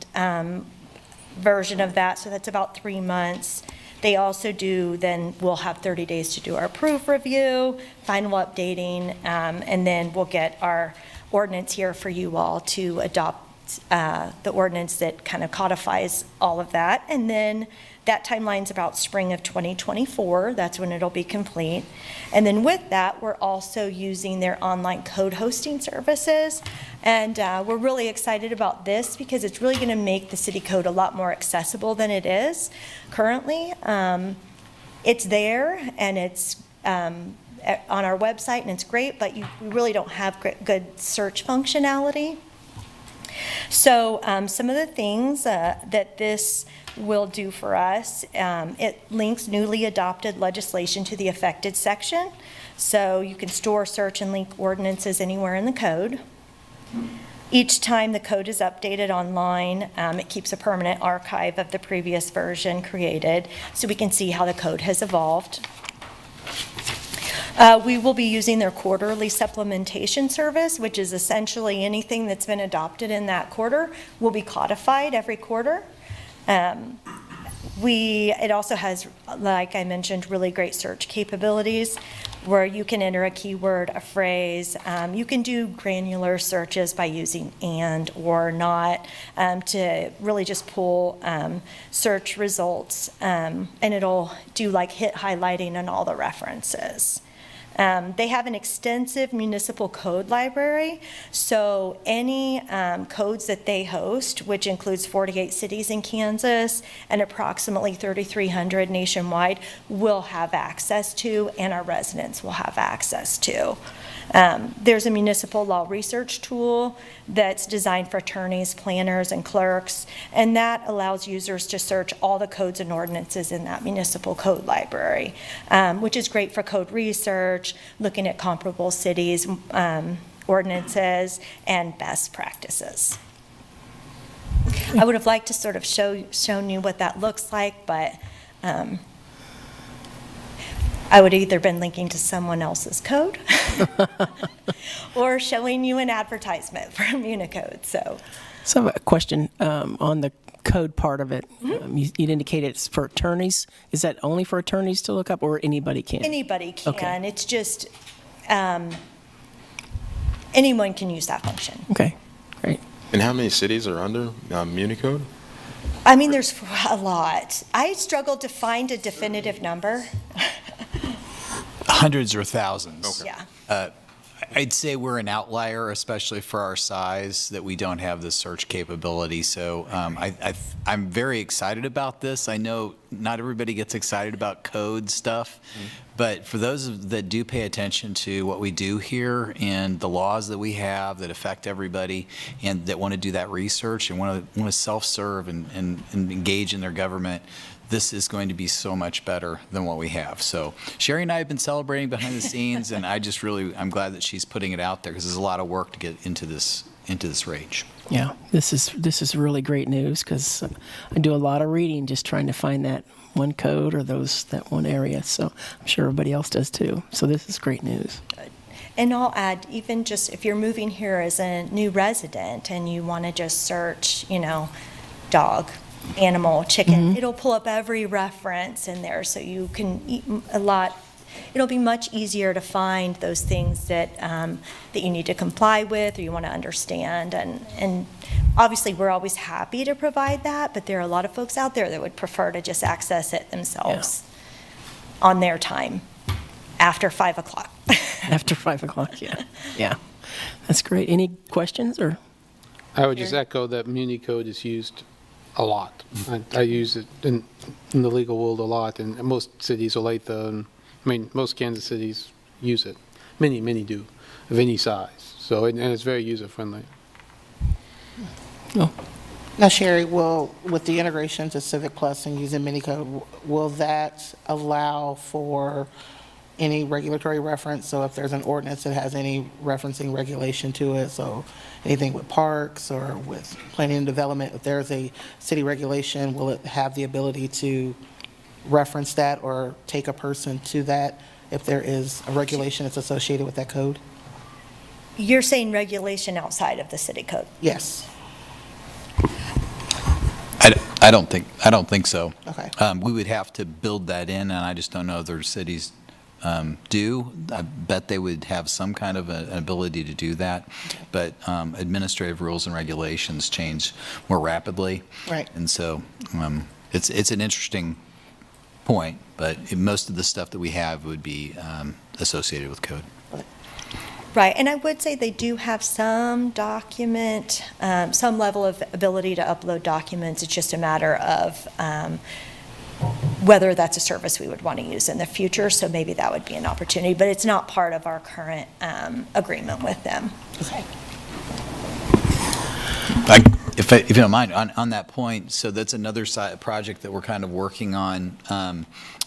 version of that, so that's about 3 months. They also do, then we'll have 30 days to do our proof review, final updating, and then we'll get our ordinance here for you all to adopt the ordinance that kind of codifies all of that. And then that timeline's about spring of 2024. That's when it'll be complete. And then with that, we're also using their online code hosting services. And we're really excited about this because it's really going to make the city code a lot more accessible than it is currently. It's there and it's on our website and it's great, but we really don't have good search functionality. So some of the things that this will do for us, it links newly adopted legislation to the affected section. So you can store, search, and link ordinances anywhere in the code. Each time the code is updated online, it keeps a permanent archive of the previous version created so we can see how the code has evolved. We will be using their quarterly supplementation service, which is essentially anything that's been adopted in that quarter will be codified every quarter. It also has, like I mentioned, really great search capabilities where you can enter a keyword, a phrase. You can do granular searches by using and or not to really just pull search results, and it'll do like hit highlighting on all the references. They have an extensive municipal code library, so any codes that they host, which includes 48 cities in Kansas and approximately 3,300 nationwide, will have access to, and our residents will have access to. There's a municipal law research tool that's designed for attorneys, planners, and clerks, and that allows users to search all the codes and ordinances in that municipal code library, which is great for code research, looking at comparable cities, ordinances, and best practices. I would have liked to sort of shown you what that looks like, but I would either been linking to someone else's code or showing you an advertisement from Unicode. So I have a question on the code part of it. You'd indicated it's for attorneys. Is that only for attorneys to look up, or anybody can? anybody can. Okay. It's just anyone can use that function. Okay, great. And how many cities are under Unicode? I mean, there's a lot. I struggled to find a definitive number. Hundreds or thousands. Yeah. I'd say we're an outlier, especially for our size, that we don't have the search capability. So I'm very excited about this. I know not everybody gets excited about code stuff, but for those that do pay attention to what we do here and the laws that we have that affect everybody and that want to do that research and want to self-serve and engage in their government, this is going to be so much better than what we have. So Sherry and I have been celebrating behind the scenes, and I'm glad that she's putting it out there because there's a lot of work to get into this range. Yeah, this is really great news because I do a lot of reading just trying to find that one code or that one area. So I'm sure everybody else does too. So this is great news. And I'll add, even just if you're moving here as a new resident and you want to just search, dog, animal, chicken, it'll pull up every reference in there so you can eat a lot. It'll be much easier to find those things that you need to comply with or you want to understand. And obviously we're always happy to provide that, but there are a lot of folks out there that would prefer to just access it themselves on their time after 5 o'clock. After 5 o'clock, yeah. Yeah, that's great. Any questions or? I would just echo that Unicode is used a lot. I use it in the legal world a lot, and most cities, most Kansas cities use it. Many do, of any size. So, and it's very user-friendly. Oh. Now, Sherry, with the integration to Civic Plus and using Minicode, will that allow for any regulatory reference? So if there's an ordinance that has any referencing regulation to it, so anything with parks or with planning and development, if there's a city regulation, will it have the ability to reference that or take a person to that if there is a regulation that's associated with that code? You're saying regulation outside of the city code? Yes. I don't think so. Okay. We would have to build that in, and I just don't know if there's cities do. I bet they would have some kind of an ability to do that, but administrative rules and regulations change more rapidly. Right. And so it's an interesting point, but most of the stuff that we have would be associated with code. Right, and I would say they do have some document, some level of ability to upload documents. It's just a matter of whether that's a service we would want to use in the future, so maybe that would be an opportunity, but it's not part of our current agreement with them. Okay. If you don't mind, on that point, so that's another project that we're kind of working on,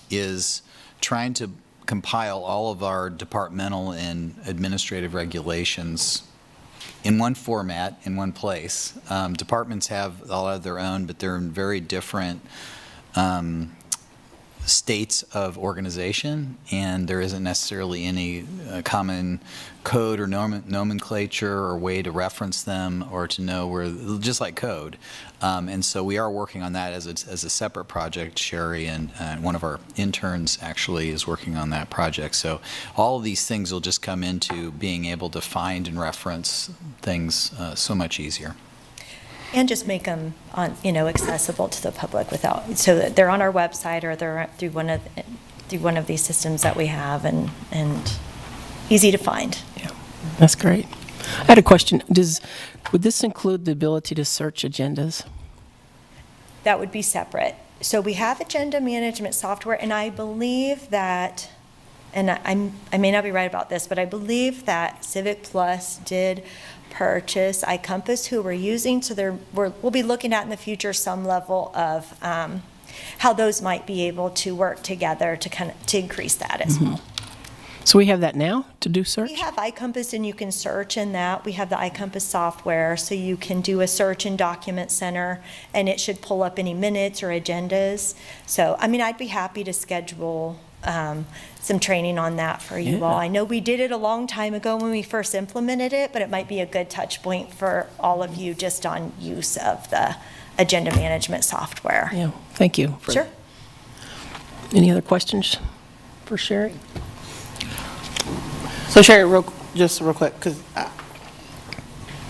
is trying to compile all of our departmental and administrative regulations in one format, in one place. Departments have all of their own, but they're in very different states of organization, and there isn't necessarily any common code or nomenclature or way to reference them or to know where, just like code. And so we are working on that as a separate project. Sherry and one of our interns actually is working on that project. So all of these things will just come into being able to find and reference things so much easier. And just make them accessible to the public without, so that they're on our website or they're through one of these systems that we have and easy to find. Yeah, that's great. I had a question. Would this include the ability to search agendas? That would be separate. So we have agenda management software, and I believe that, and I may not be right about this, but I believe that Civic Plus did purchase iCompass, who we're using, so we'll be looking at in the future some level of how those might be able to work together to increase that as well. So we have that now to do search? We have iCompass, and you can search in that. We have the iCompass software, so you can do a search in Document Center, and it should pull up any minutes or agendas. So, I'd be happy to schedule some training on that for you all. I know we did it a long time ago when we first implemented it, but it might be a good touch point for all of you just on use of the agenda management software. Yeah, thank you. Sure. Any other questions for Sherry? So Sherry, just real quick, because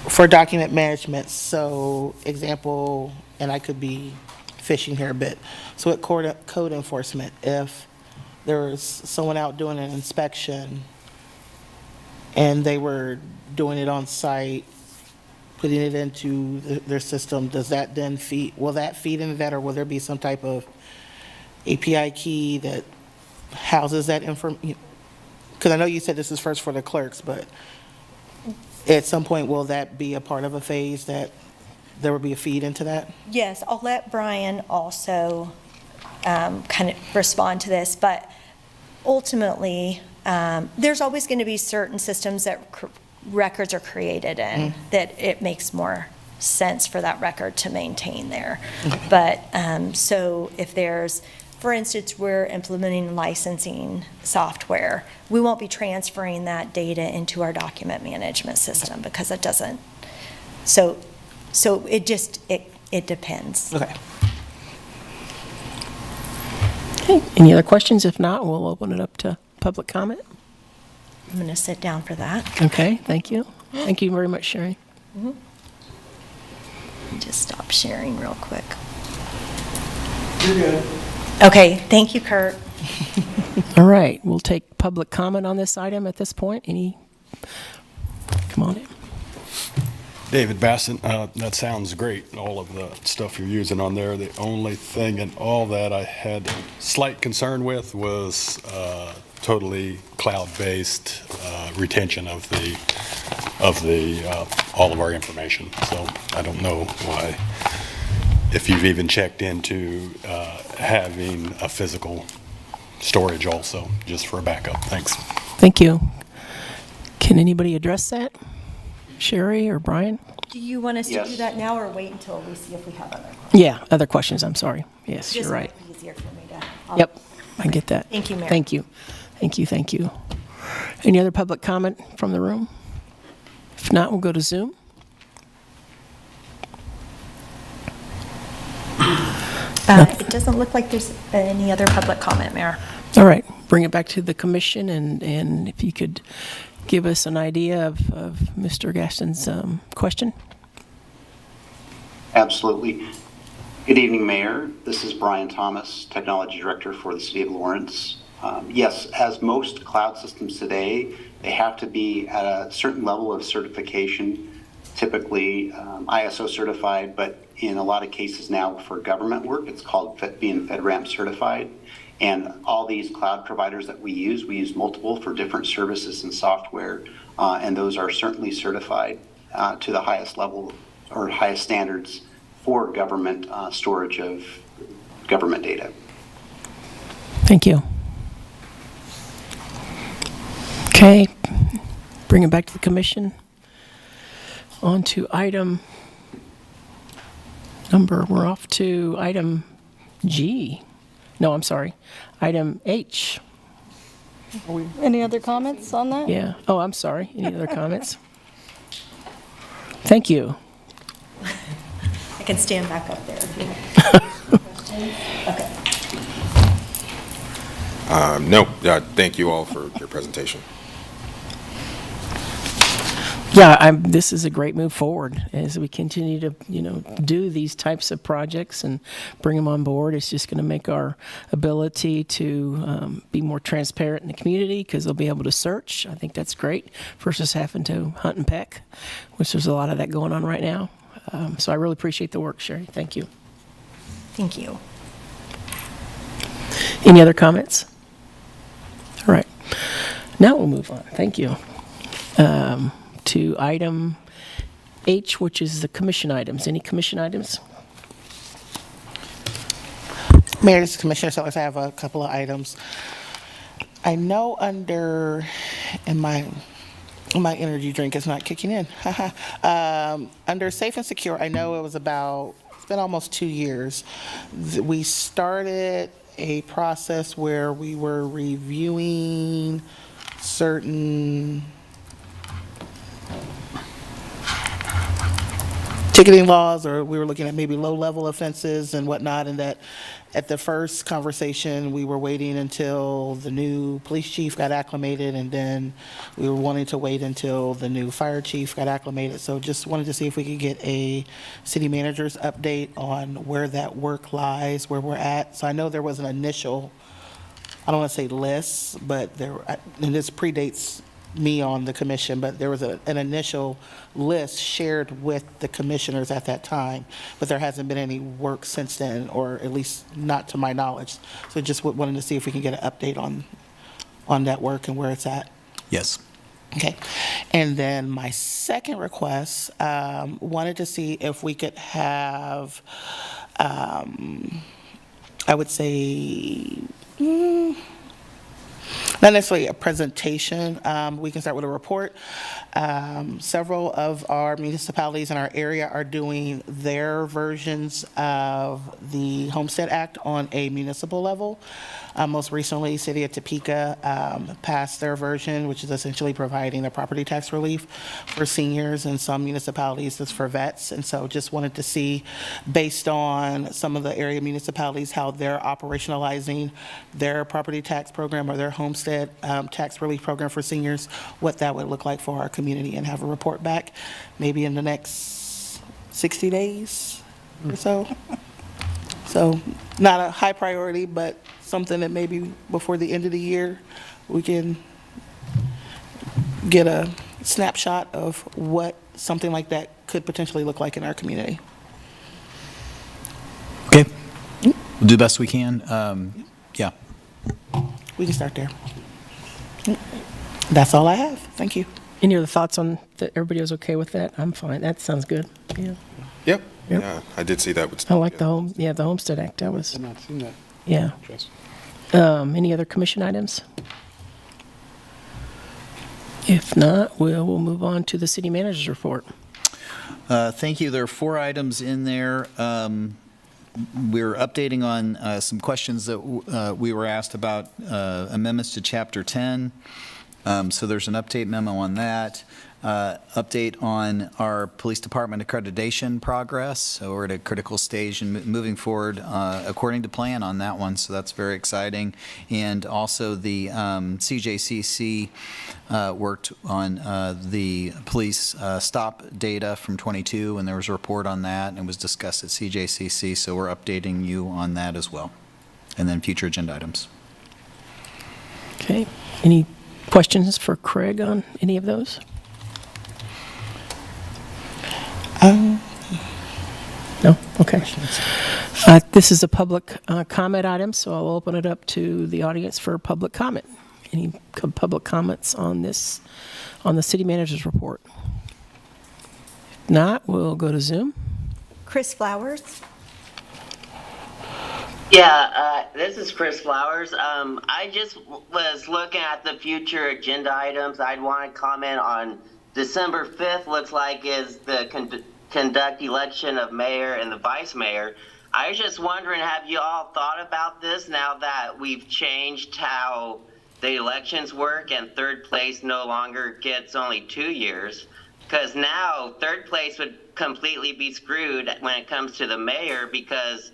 for document management, so example, and I could be fishing here a bit. So at code enforcement, if there was someone out doing an inspection and they were doing it on site, putting it into their system, does that then will that feed into that, or will there be some type of API key that houses that information? Because I know you said this is first for the clerks, but at some point, will that be a part of a phase that there will be a feed into that? Yes, I'll let Brian also kind of respond to this, but ultimately, there's always going to be certain systems that records are created in that it makes more sense for that record to maintain there. But so if there's, for instance, we're implementing licensing software, we won't be transferring that data into our document management system because it doesn't. So it just, it depends. Okay. Okay, any other questions? If not, we'll open it up to public comment. I'm going to sit down for that. Okay, thank you. Thank you very much, Sherry. Just stop sharing real quick. You're good. Okay, thank you, Kurt. All right, we'll take public comment on this item at this point. Come on in. David Bassett, that sounds great, all of the stuff you're using on there. The only thing in all that I had slight concern with was totally cloud-based retention of all of our information. So I don't know why, if you've even checked into having a physical storage also, just for a backup. Thanks. Thank you. Can anybody address that? Sherry or Brian? Do you want us to Yes. do that now or wait until we see if we have other questions? Yeah, other questions, I'm sorry. Yes, Just you're right. might be easier for me to. Yep, I get that. Thank you, Mayor. Thank you. Thank you, thank you. Any other public comment from the room? If not, we'll go to Zoom. It doesn't look like there's any other public comment, Mayor. All right, bring it back to the commission, and if you could give us an idea of Mr. Gaston's question. Absolutely. Good evening, Mayor. This is Brian Thomas, Technology Director for the City of Lawrence. Yes, as most cloud systems today, they have to be at a certain level of certification, typically ISO certified, but in a lot of cases now for government work, it's called being FedRAMP certified. And all these cloud providers that we use multiple for different services and software, and those are certainly certified to the highest level or highest standards for government storage of government data. Thank you. Okay, bring it back to the commission. On to item number, we're off to item G. No, I'm sorry, item H. Any other comments on that? Yeah, oh, I'm sorry, any other comments? Thank you. I can stand back up there if you want. Okay. No, thank you all for your presentation. Yeah, this is a great move forward as we continue to, do these types of projects and bring them on board. It's just going to make our ability to be more transparent in the community because they'll be able to search. I think that's great versus having to hunt and peck, which there's a lot of that going on right now. So I really appreciate the work, Sherry. Thank you. Thank you. Any other comments? All right. Now we'll move on. Thank you. To item H, which is the commission items. Any commission items? Mayor, this is Commissioner Sellers. I have a couple of items. I know and my energy drink is not kicking in. Under Safe and Secure, I know it's been almost 2 years. We started a process where we were reviewing certain ticketing laws, or we were looking at maybe low-level offenses and whatnot, and that at the first conversation, we were waiting until the new police chief got acclimated, and then we were wanting to wait until the new fire chief got acclimated. So just wanted to see if we could get a city manager's update on where that work lies, where we're at. So I know there was an initial, I don't want to say list, but and this predates me on the commission, but there was an initial list shared with the commissioners at that time, but there hasn't been any work since then, or at least not to my knowledge. So just wanted to see if we can get an update on that work and where it's at. Yes. Okay. And then my second request, wanted to see if we could have, I would say, not necessarily a presentation. We can start with a report. Several of our municipalities in our area are doing their versions of the Homestead Act on a municipal level. Most recently, City of Topeka passed their version, which is essentially providing a property tax relief for seniors, and some municipalities is for vets. And so just wanted to see, based on some of the area municipalities, how they're operationalizing their property tax program or their homestead tax relief program for seniors, what that would look like for our community, and have a report back maybe in the next 60 days or so. So not a high priority, but something that maybe before the end of the year, we can get a snapshot of what something like that could potentially look like in our community. Okay. We'll do the best we can. Yeah. We can start there. That's all I have. Thank you. Any other thoughts on that? Everybody was okay with that? I'm fine. That sounds good. Yeah. Yep. Yep. Yeah, I did see that. I like the Homestead Act. That was, I've not seen that. yeah. Any other commission items? If not, we'll move on to the city manager's report. Thank you. There are 4 items in there. We're updating on some questions that we were asked about amendments to Chapter 10. So there's an update memo on that. Update on our police department accreditation progress. So we're at a critical stage and moving forward according to plan on that one, so that's very exciting. And also the CJCC worked on the police stop data from '22, and there was a report on that, and it was discussed at CJCC, so we're updating you on that as well. And then future agenda items. Okay. Any questions for Craig on any of those? No? Okay. This is a public comment item, so I'll open it up to the audience for public comment. Any public comments on this, on the city manager's report? If not, we'll go to Zoom. Chris Flowers. Yeah, this is Chris Flowers. I just was looking at the future agenda items. I'd want to comment on December 5th, looks like is the conduct election of mayor and the vice mayor. I was just wondering, have you all thought about this now that we've changed how the elections work and third place no longer gets only 2 years? Because now third place would completely be screwed when it comes to the mayor, because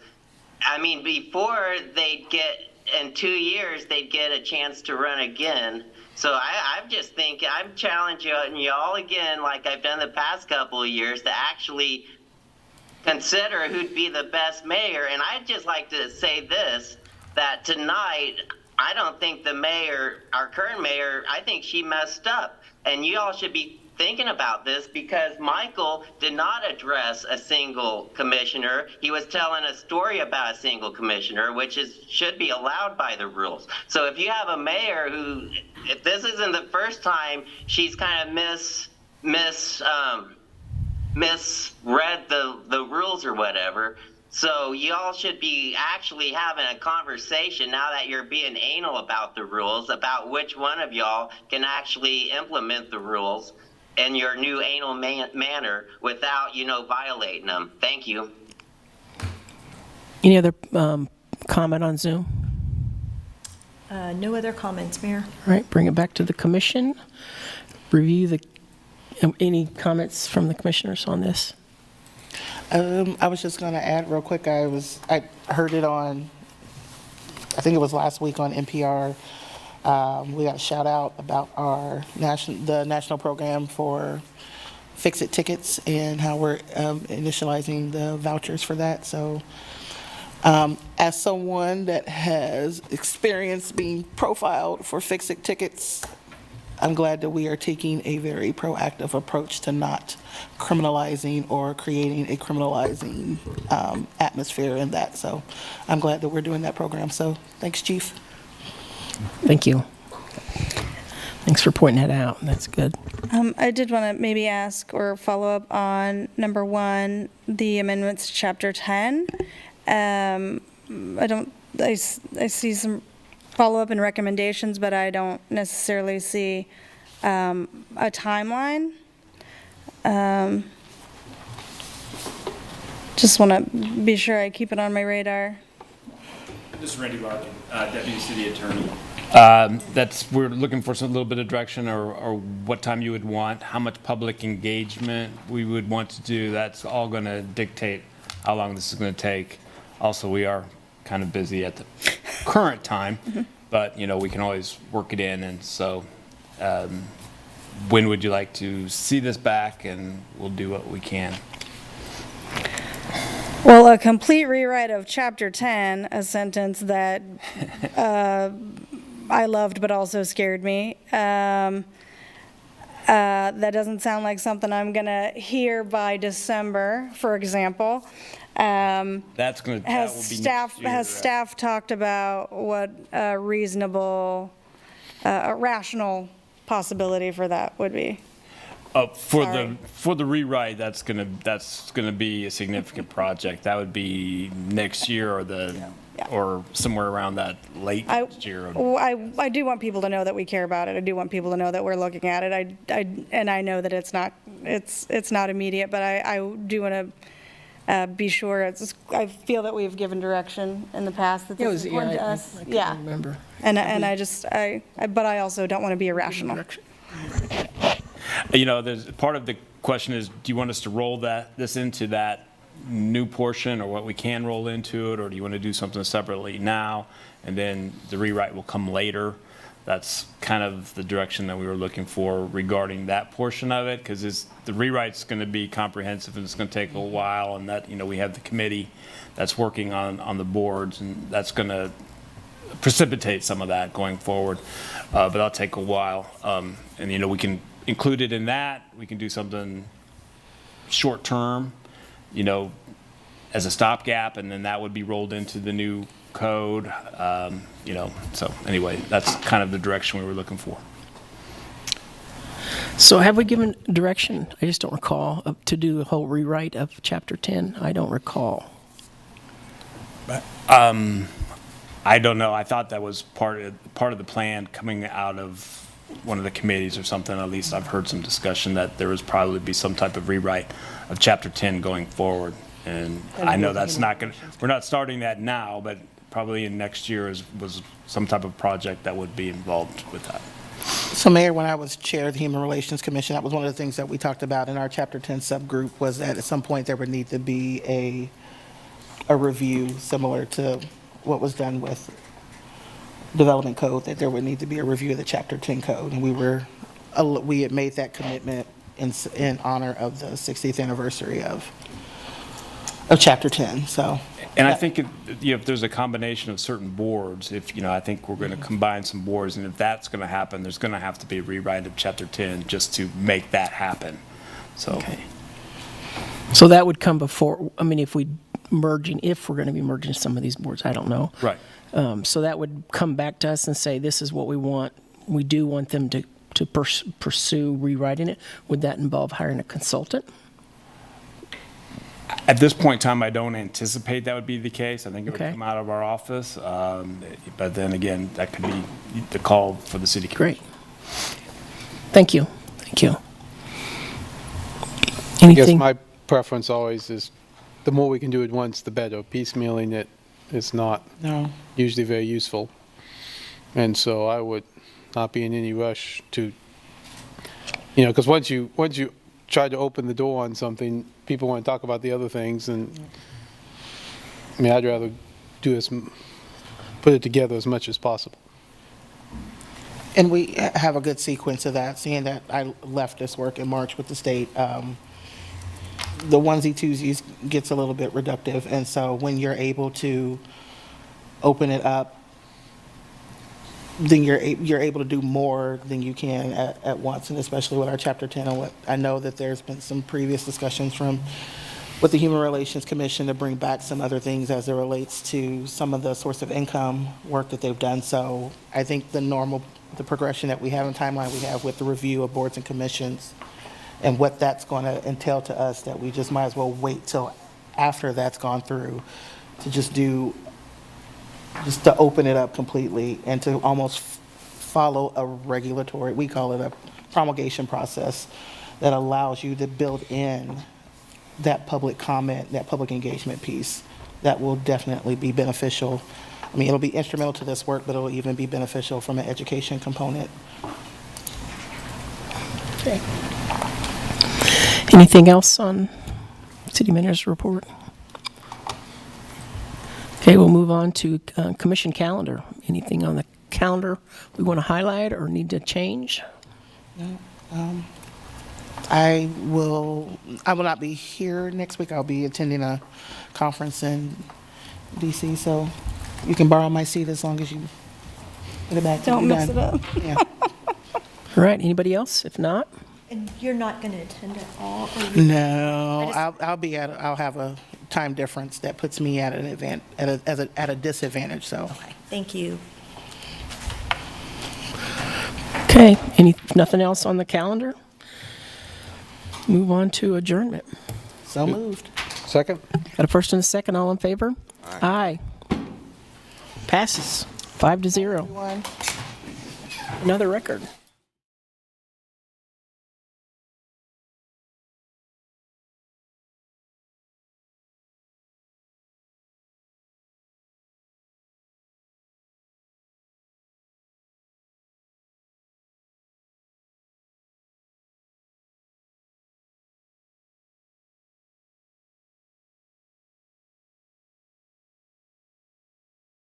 I mean, before they'd get, in 2 years, they'd get a chance to run again. So I'm just thinking, I'm challenging you all again, like I've done the past couple of years, to actually consider who'd be the best mayor. And I'd just like to say this, that tonight, I don't think the mayor, our current mayor, I think she messed up. And you all should be thinking about this, because Michael did not address a single commissioner. He was telling a story about a single commissioner, which should be allowed by the rules. So if you have a mayor who, if this isn't the first time she's kind of misread the rules or whatever, so y'all should be actually having a conversation now that you're being anal about the rules, about which one of y'all can actually implement the rules in your new anal manner without, violating them. Thank you. Any other comment on Zoom? No other comments, Mayor. All right, bring it back to the commission. Review any comments from the commissioners on this? I was just going to add real quick, I heard it on, I think it was last week on NPR. We got a shout out about the national program for Fix-It tickets and how we're initializing the vouchers for that. So as someone that has experience being profiled for Fix-It tickets, I'm glad that we are taking a very proactive approach to not criminalizing or creating a criminalizing atmosphere in that. So I'm glad that we're doing that program. So thanks, Chief. Thank you. Thanks for pointing that out. That's good. I did want to maybe ask or follow up on number 1, the amendments to Chapter 10. I see some follow-up and recommendations, but I don't necessarily see a timeline. Just want to be sure I keep it on my radar. This is Randy Larkin, Deputy City Attorney. We're looking for a little bit of direction or what time you would want, how much public engagement we would want to do. That's all going to dictate how long this is going to take. Also, we are kind of busy at the current time, but we can always work it in. And so when would you like to see this back, and we'll do what we can. Well, a complete rewrite of Chapter 10, a sentence that I loved but also scared me. That doesn't sound like something I'm going to hear by December, for example. That will be next year. Has staff talked about what a reasonable, a rational possibility for that would be? For the rewrite, that's gonna be a significant project. That would be next year or somewhere around that late next year. I do want people to know that we care about it. I do want people to know that we're looking at it. I know that it's not immediate, but I do want to be sure. I feel that we've given direction in the past that this is important to us. I can't remember. But I also don't want to be irrational. There's, part of the question is, do you want us to roll this into that new portion, or what we can roll into it, or do you want to do something separately now, and then the rewrite will come later? That's kind of the direction that we were looking for regarding that portion of it, because the rewrite's going to be comprehensive and it's going to take a while, and that, we have the committee that's working on the boards, and that's going to precipitate some of that going forward, but that'll take a while. And we can include it in that. We can do something short term, as a stopgap, and then that would be rolled into the new code. So anyway, that's kind of the direction we were looking for. So have we given direction, I just don't recall, to do a whole rewrite of Chapter 10? I don't recall. I don't know. I thought that was part of the plan coming out of one of the committees or something. At least I've heard some discussion that there was probably be some type of rewrite of Chapter 10 going forward. And I know that's not going to, we're not starting that now, but probably in next year was some type of project that would be involved with that. So Mayor, when I was chair of the Human Relations Commission, that was one of the things that we talked about in our Chapter 10 subgroup, was that at some point there would need to be a review similar to what was done with development code, that there would need to be a review of the Chapter 10 code. And we had made that commitment in honor of the 60th anniversary of Chapter 10, so. And I think if there's a combination of certain boards, I think we're going to combine some boards, and if that's going to happen, there's going to have to be a rewrite of Chapter 10 just to make that happen. So. Okay. So that would come before, if we're going to be merging some of these boards, I don't know. Right. So that would come back to us and say, this is what we want. We do want them to pursue rewriting it. Would that involve hiring a consultant? At this point in time, I don't anticipate that would be the case. I think it would Okay. come out of our office. But then again, that could be the call for the city commission. Great. Thank you. Thank you. I guess Anything? my preference always is the more we can do at once, the better. Piecemealing it is not usually very useful. And so I would not be in any rush to, because once you try to open the door on something, people want to talk about the other things, and I'd rather put it together as much as possible. And we have a good sequence of that, seeing that I left this work in March with the state. The onesie-twosies gets a little bit reductive, and so when you're able to open it up, then you're able to do more than you can at once, and especially with our Chapter 10. And I know that there's been some previous discussions with the Human Relations Commission to bring back some other things as it relates to some of the source of income work that they've done. So I think the progression that we have and timeline we have with the review of boards and commissions and what that's going to entail to us, that we just might as well wait till after that's gone through to just to open it up completely and to almost follow a regulatory, we call it a promulgation process, that allows you to build in that public comment, that public engagement piece. That will definitely be beneficial. It'll be instrumental to this work, but it'll even be beneficial from an education component. Okay. Anything else on City Manager's report? Okay, we'll move on to commission calendar. Anything on the calendar we want to highlight or need to change? No. I will not be here next week. I'll be attending a conference in DC, so you can borrow my seat as long as you put it back. Don't mess it up. Yeah. All right, anybody else? If not, And you're not going to attend at all? No, I'll have a time difference that puts me at a disadvantage, so. Okay, thank you. okay, nothing else on the calendar? Move on to adjournment. So moved. Second? Got a first and a second, all in favor? Aye. Passes 5-0. Everyone. Another record.